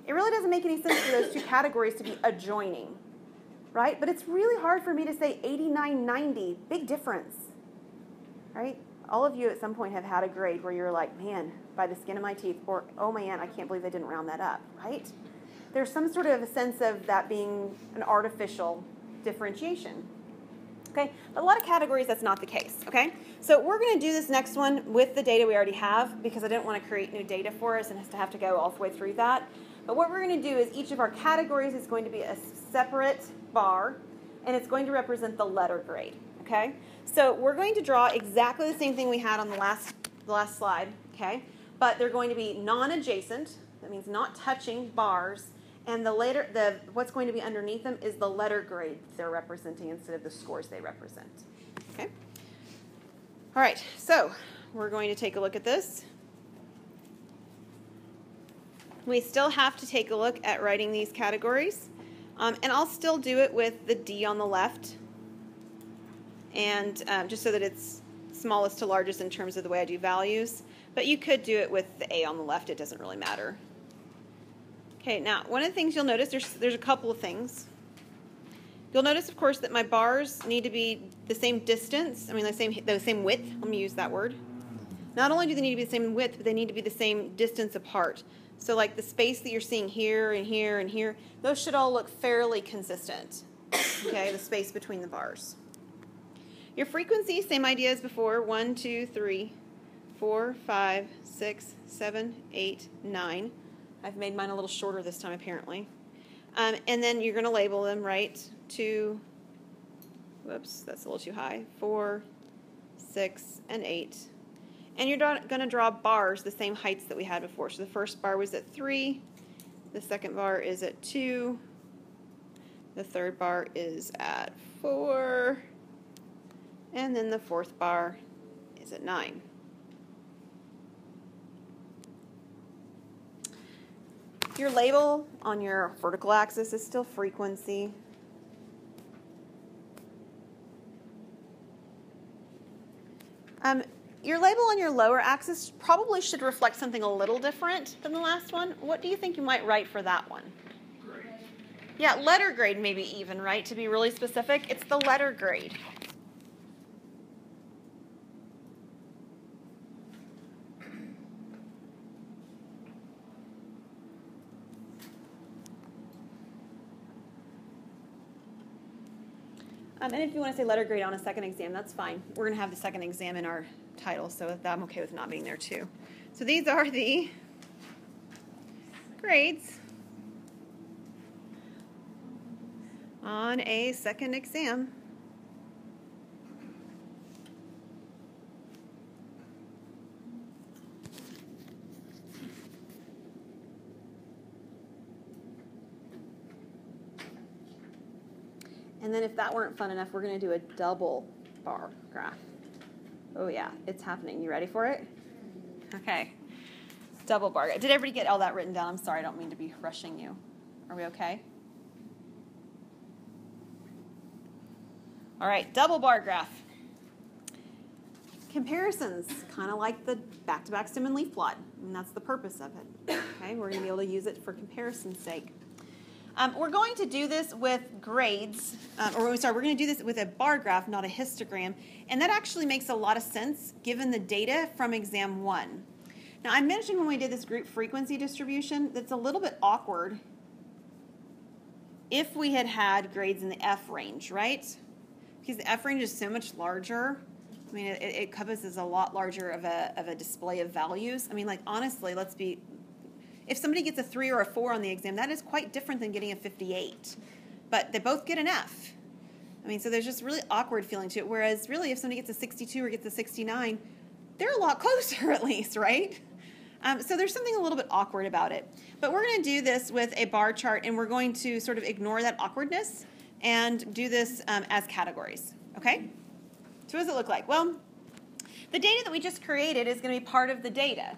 It really doesn't make any sense for those two categories to be adjoining, right? But it's really hard for me to say 89, 90. Big difference, right? All of you at some point have had a grade where you're like, man, by the skin of my teeth, or, oh man, I can't believe they didn't round that up, right? There's some sort of a sense of that being an artificial differentiation, okay? But a lot of categories, that's not the case, okay? So we're going to do this next one with the data we already have because I didn't want to create new data for us and have to go all the way through that. But what we're going to do is each of our categories is going to be a separate bar, and it's going to represent the letter grade, okay? So we're going to draw exactly the same thing we had on the last slide, okay? But they're going to be non-adjacent. That means not touching bars. And what's going to be underneath them is the letter grade they're representing instead of the scores they represent, okay? All right, so we're going to take a look at this. We still have to take a look at writing these categories. And I'll still do it with the D on the left. And just so that it's smallest to largest in terms of the way I do values. But you could do it with the A on the left. It doesn't really matter. Okay, now one of the things you'll notice, there's a couple of things. You'll notice, of course, that my bars need to be the same distance. I mean, the same width. Let me use that word. Not only do they need to be the same width, but they need to be the same distance apart. So like the space that you're seeing here and here and here, those should all look fairly consistent. Okay, the space between the bars. Your frequency, same idea as before. 1, 2, 3, 4, 5, 6, 7, 8, 9. I've made mine a little shorter this time, apparently. And then you're going to label them, right? 2, whoops, that's a little too high. 4, 6, and 8. And you're going to draw bars the same heights that we had before. So the first bar was at 3. The second bar is at 2. The third bar is at 4. And then the fourth bar is at 9. Your label on your vertical axis is still frequency. Your label on your lower axis probably should reflect something a little different than the last one. What do you think you might write for that one? Grade. Yeah, letter grade maybe even, right? To be really specific, it's the letter grade. And if you want to say letter grade on a second exam, that's fine. We're going to have the second exam in our title, so I'm okay with not being there too. So these are the grades on a second exam. And then if that weren't fun enough, we're going to do a double bar graph. Oh yeah, it's happening. You ready for it? Okay. Double bar graph. Did everybody get all that written down? I'm sorry, I don't mean to be rushing you. Are we okay? All right, double bar graph. Comparisons, kind of like the back-to-back stem and leaf plot, and that's the purpose of it. Okay, we're going to be able to use it for comparison's sake. We're going to do this with grades, we're going to do this with a bar graph, not a histogram, and that actually makes a lot of sense given the data from exam 1. Now, I mentioned when we did this group frequency distribution that's a little bit awkward if we had grades in the F range, right? Because the F range is so much larger. I mean, it encompasses a lot larger of a display of values. I mean, like, honestly, if somebody gets a 3 or a 4 on the exam, that is quite different than getting a 58. But they both get an F. I mean, so there's just really awkward feeling to it. Whereas, really, if somebody gets a 62 or gets a 69, they're a lot closer at least, right? So there's something a little bit awkward about it. But we're going to do this with a bar chart, and we're going to sort of ignore that awkwardness and do this as categories, okay? So what does it look like? Well, the data that we just created is going to be part of the data.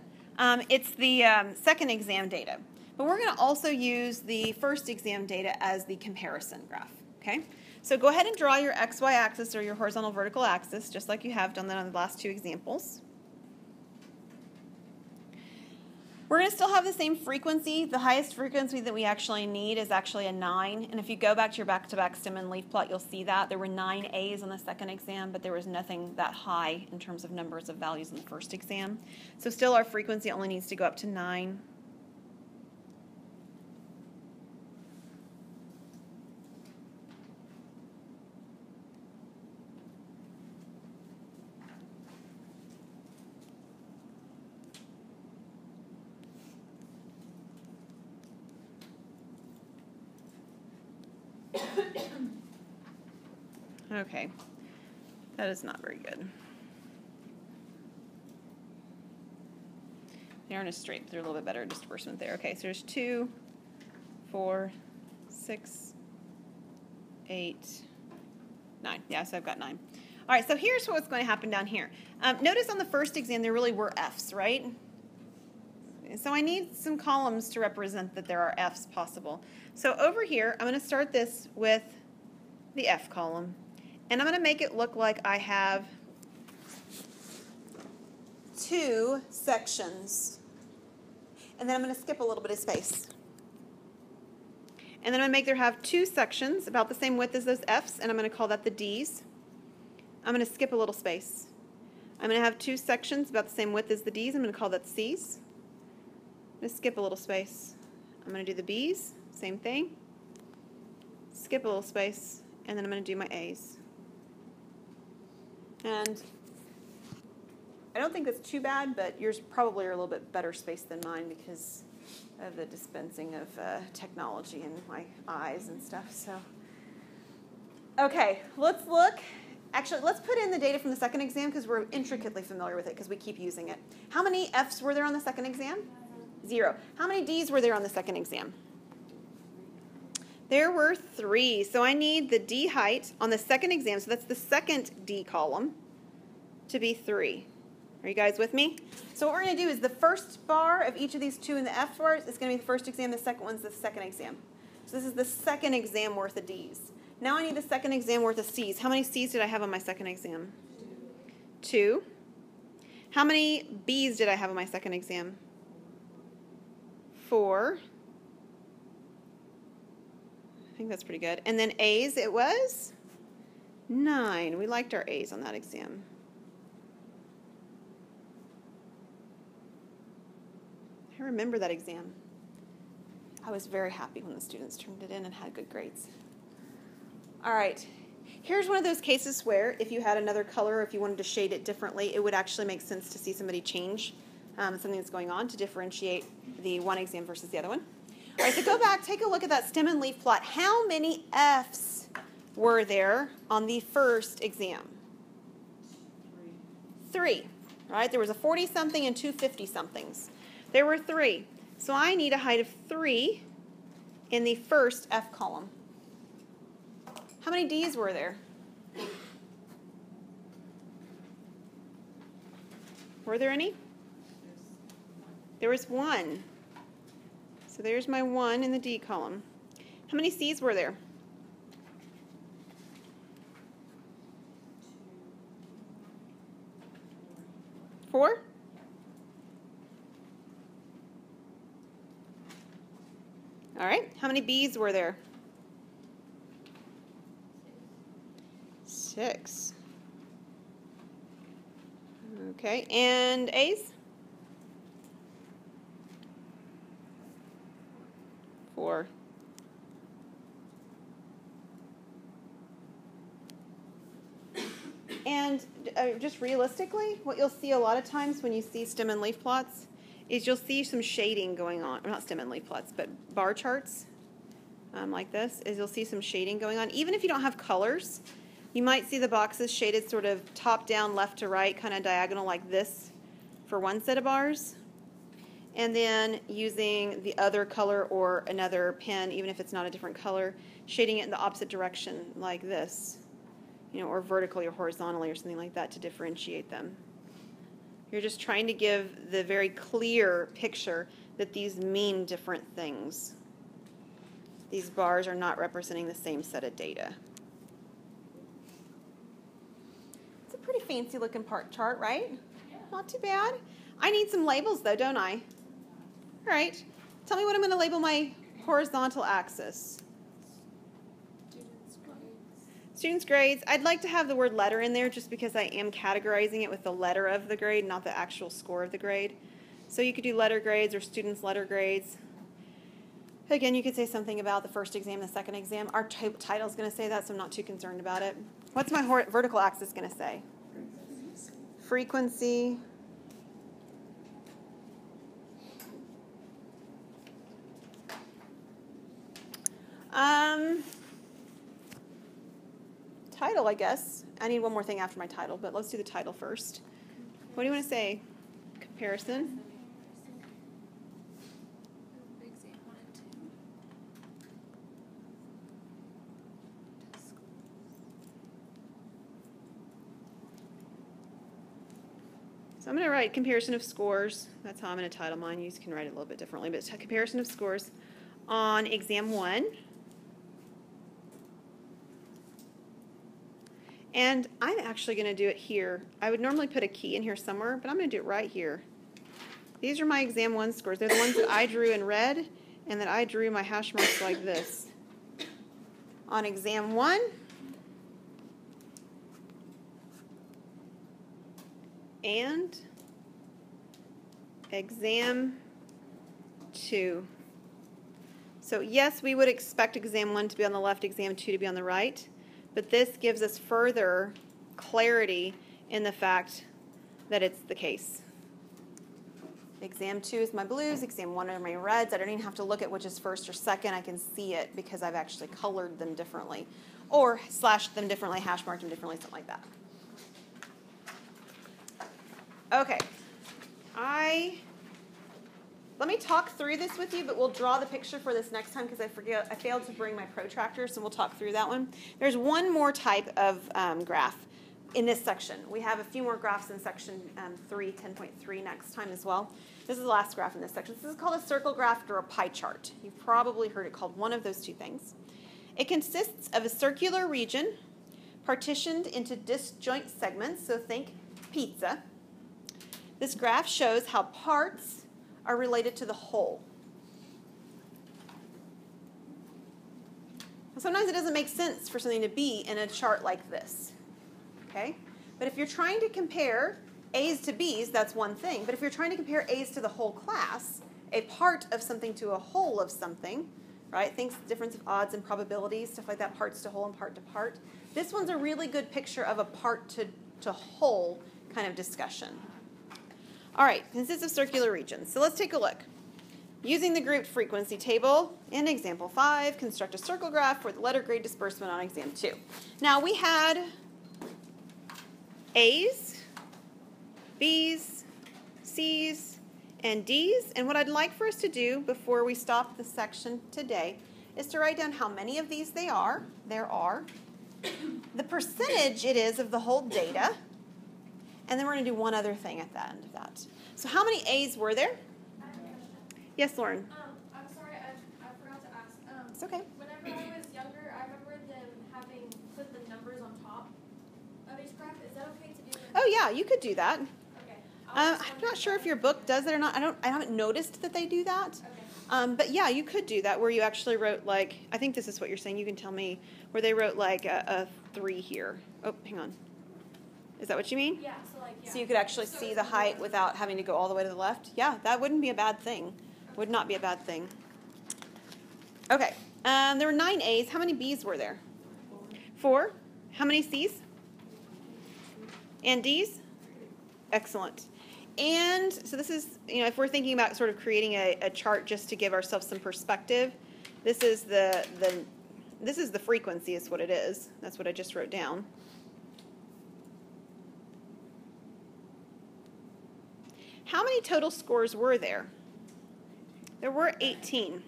It's the second exam data. But we're going to also use the first exam data as the comparison graph, okay? So go ahead and draw your XY axis or your horizontal vertical axis, just like you have done that on the last 2 examples. We're going to still have the same frequency. The highest frequency that we actually need is actually a 9. And if you go back to your back-to-back stem and leaf plot, you'll see that. There were 9 A's on the second exam, but there was nothing that high in terms of numbers of values in the first exam. So still our frequency only needs to go up to 9. Okay, that is not very good. They aren't as straight, but they're a little bit better disbursement there. Okay, so there's 2, 4, 6, 8, 9. Yeah, so I've got 9. All right, so here's what's going to happen down here. Notice on the first exam there really were F's, right? So I need some columns to represent that there are F's possible. So over here, I'm going to start this with the F column. And I'm going to make it look like I have 2 sections. And then I'm going to skip a little bit of space. And then I'm going to make there have 2 sections about the same width as those F's, and I'm going to call that the D's. I'm going to skip a little space. I'm going to have 2 sections about the same width as the D's. I'm going to call that the C's. I'm going to skip a little space. I'm going to do the B's, same thing. Skip a little space, and then I'm going to do my A's. And I don't think that's too bad, but yours probably are a little bit better spaced than mine because of the dispensing of technology in my eyes and stuff. So, okay, let's look. Actually, let's put in the data from the second exam because we're intricately familiar with it because we keep using it. How many F's were there on the second exam? 0. How many D's were there on the second exam? There were 3. So I need the D height on the second exam, so that's the second D column, to be 3. Are you guys with me? So what we're going to do is the first bar of each of these 2 in the F bars is going to be the first exam, the second one's the second exam. So this is the second exam worth of D's. Now I need the second exam worth of C's. How many C's did I have on my second exam? 2. How many B's did I have on my second exam? 4. I think that's pretty good. And then A's, it was 9. We liked our A's on that exam. I remember that exam. I was very happy when the students turned it in and had good grades. All right. Here's one of those cases where if you had another color, or if you wanted to shade it differently, it would actually make sense to see somebody change something that's going on to differentiate the one exam versus the other one. All right, so go back, take a look at that stem and leaf plot. How many F's were there on the first exam? 3. All right, there was a 40-something and 2 50-somethings. There were 3. So I need a height of 3 in the first F column. How many D's were there? Were there any? There was 1. So there's my 1 in the D column. How many C's were there? 4? All right. How many B's were there? 6. Okay. And A's? 4. And just realistically, what you'll see a lot of times when you see stem and leaf plots is you'll see some shading going on. Not stem and leaf plots, but bar charts like this, is you'll see some shading going on. Even if you don't have colors, you might see the boxes shaded sort of top down, left to right, kind of diagonal like this for one set of bars. And then using the other color or another pen, even if it's not a different color, shading it in the opposite direction like this. Or vertically or horizontally or something like that to differentiate them. You're just trying to give the very clear picture that these mean different things. These bars are not representing the same set of data. It's a pretty fancy looking chart, right? Yeah. Not too bad. I need some labels though, don't I? All right. Tell me what I'm going to label my horizontal axis. Students' grades. I'd like to have the word letter in there just because I am categorizing it with the letter of the grade, not the actual score of the grade. So you could do letter grades or students' letter grades. Again, you could say something about the first exam, the second exam. Our title is going to say that, so I'm not too concerned about it. What's my vertical axis going to say? Frequency. Title, I guess. I need one more thing after my title, but let's do the title first. What do you want to say? Comparison. Exam 1 and 2. So I'm going to write comparison of scores. That's how I'm going to title mine. You can write it a little bit differently, but it's a comparison of scores on exam 1. And I'm actually going to do it here. I would normally put a key in here somewhere, but I'm going to do it right here. These are my exam 1 scores. They're the ones that I drew in red and that I drew my hash marks like this. On exam 1, and exam 2. So yes, we would expect exam 1 to be on the left, exam 2 to be on the right. But this gives us further clarity in the fact that it's the case. Exam 2 is my blues, exam 1 are my reds. I don't even have to look at which is first or second. I can see it because I've actually colored them differently or slashed them differently, hash marked them differently, something like that. Okay. Let me talk through this with you, but we'll draw the picture for this next time because I failed to bring my protractor, so we'll talk through that one. There's one more type of graph in this section. We have a few more graphs in section 3, 10.3 next time as well. This is the last graph in this section. This is called a circle graph or a pie chart. You've probably heard it called one of those two things. It consists of a circular region partitioned into disjoint segments, so think pizza. This graph shows how parts are related to the whole. Sometimes it doesn't make sense for something to be in a chart like this, okay? But if you're trying to compare A's to B's, that's one thing. But if you're trying to compare A's to the whole class, a part of something to a whole of something, right? Things, difference of odds and probabilities, stuff like that, parts to whole and part to part. This one's a really good picture of a part to whole kind of discussion. All right, consists of circular regions. So let's take a look. Using the grouped frequency table, in example 5, construct a circle graph for the letter grade disbursement on exam 2. Now we had A's, B's, C's, and D's. And what I'd like for us to do before we stop the section today is to write down how many of these there are, the percentage it is of the whole data, and then we're going to do one other thing at the end of that. So how many A's were there? I have a question. Yes, Lauren? I'm sorry, I forgot to ask. It's okay. Whenever I was younger, I remember them having put the numbers on top of each graph. Is that okay to do? Oh yeah, you could do that. Okay. I'm not sure if your book does it or not. I haven't noticed that they do that. Okay. But yeah, you could do that where you actually wrote like, I think this is what you're saying. You can tell me where they wrote like a 3 here. Oh, hang on. Is that what you mean? Yeah. So like. Yeah. So you could actually see the height without having to go all the way to the left? Yeah, that wouldn't be a bad thing. Would not be a bad thing. Okay. There were 9 A's. How many B's were there? 4. How many C's? And D's? Excellent. And so this is, if we're thinking about sort of creating a chart just to give ourselves some perspective, this is this is the frequency is what it is. That's what I just wrote down. How many total scores were there? There were 18.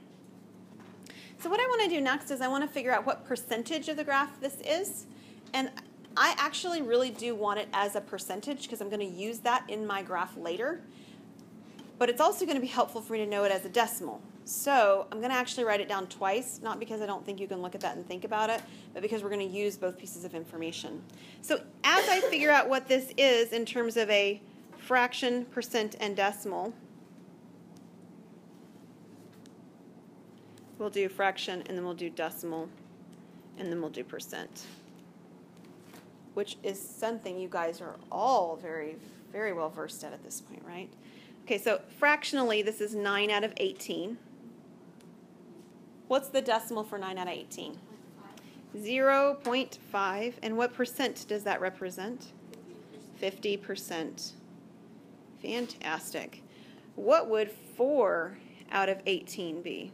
So what I want to do next is I want to figure out what percentage of the graph this is. And I actually really do want it as a percentage because I'm going to use that in my graph later. But it's also going to be helpful for me to know it as a decimal. So I'm going to actually write it down twice, not because I don't think you can look at that and think about it, but because we're going to use both pieces of information. So as I figure out what this is in terms of a fraction, percent, and decimal, we'll do fraction, and then we'll do decimal, and then we'll do percent, which is something you guys are all very, very well versed at this point, right? Okay, so fractionally, this is 9 out of 18. What's the decimal for 9 out of 18? 0.5. And what percent does that represent? 50%. Fantastic. What would 4 out of 18 be?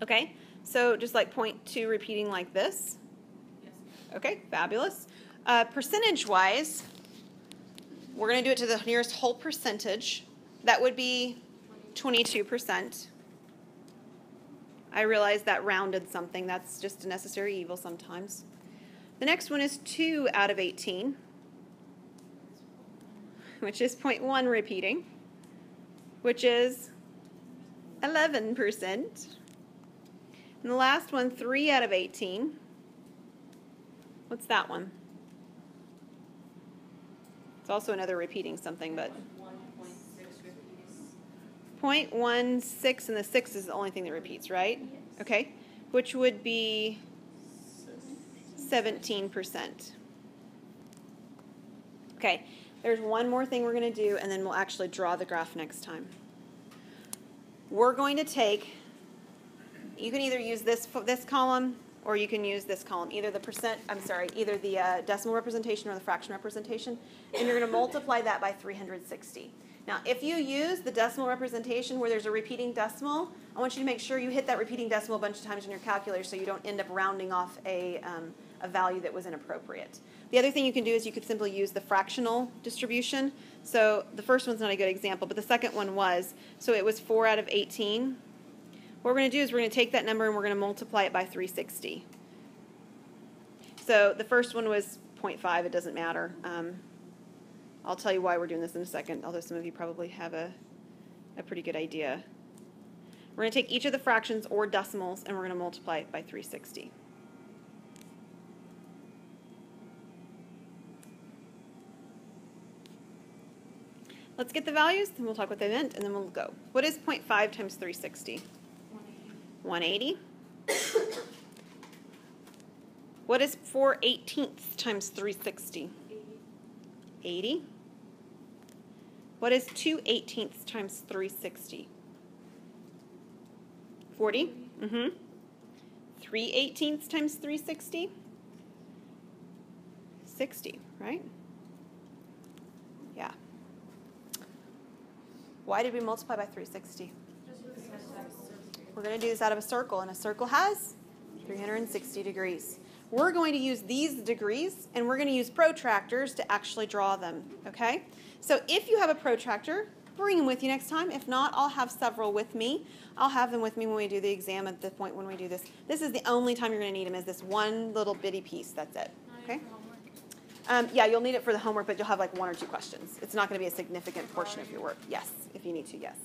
Okay, so just like 0.2 repeating like this. Yes. Okay, fabulous. Percentage-wise, we're going to do it to the nearest whole percentage. That would be 22%. I realize that rounded something. That's just a necessary evil sometimes. The next one is 2 out of 18, which is 0.1 repeating, which is 11%. And the last one, 3 out of 18. What's that one? It's also another repeating something, but 0.16, and the 6 is the only thing that repeats, right? Yes. Okay, which would be 17%. Okay, there's one more thing we're going to do, and then we'll actually draw the graph next time. We're going to take, you can either use this column or you can use this column, either the decimal representation or the fraction representation, and you're going to multiply that by 360. Now, if you use the decimal representation where there's a repeating decimal, I want you to make sure you hit that repeating decimal a bunch of times in your calculator so you don't end up rounding off a value that was inappropriate. The other thing you can do is you could simply use the fractional distribution. So the first one's not a good example, but the second one was. So it was 4 out of 18. What we're going to do is we're going to take that number and we're going to multiply it by 360. So the first one was 0.5. It doesn't matter. I'll tell you why we're doing this in a second, although some of you probably have a pretty good idea. We're going to take each of the fractions or decimals and we're going to multiply it by 360. Let's get the values, then we'll talk what they meant, and then we'll go. What is 0.5 times 360? 180. What is 4/18 times 360? 80. What is 2/18 times 360? 40. 3/18 times 360? 60, right? Yeah. Why did we multiply by 360? We're going to do this out of a circle, and a circle has 360 degrees. We're going to use these degrees, and we're going to use protractors to actually draw them, okay? So if you have a protractor, bring them with you next time. If not, I'll have several with me. I'll have them with me when we do the exam at the point when we do this. This is the only time you're going to need them, is this one little bitty piece. That's it. Okay? Yeah, you'll need it for the homework, but you'll have like 1 or 2 questions. It's not going to be a significant portion of your work. Yes, if you need to, yes.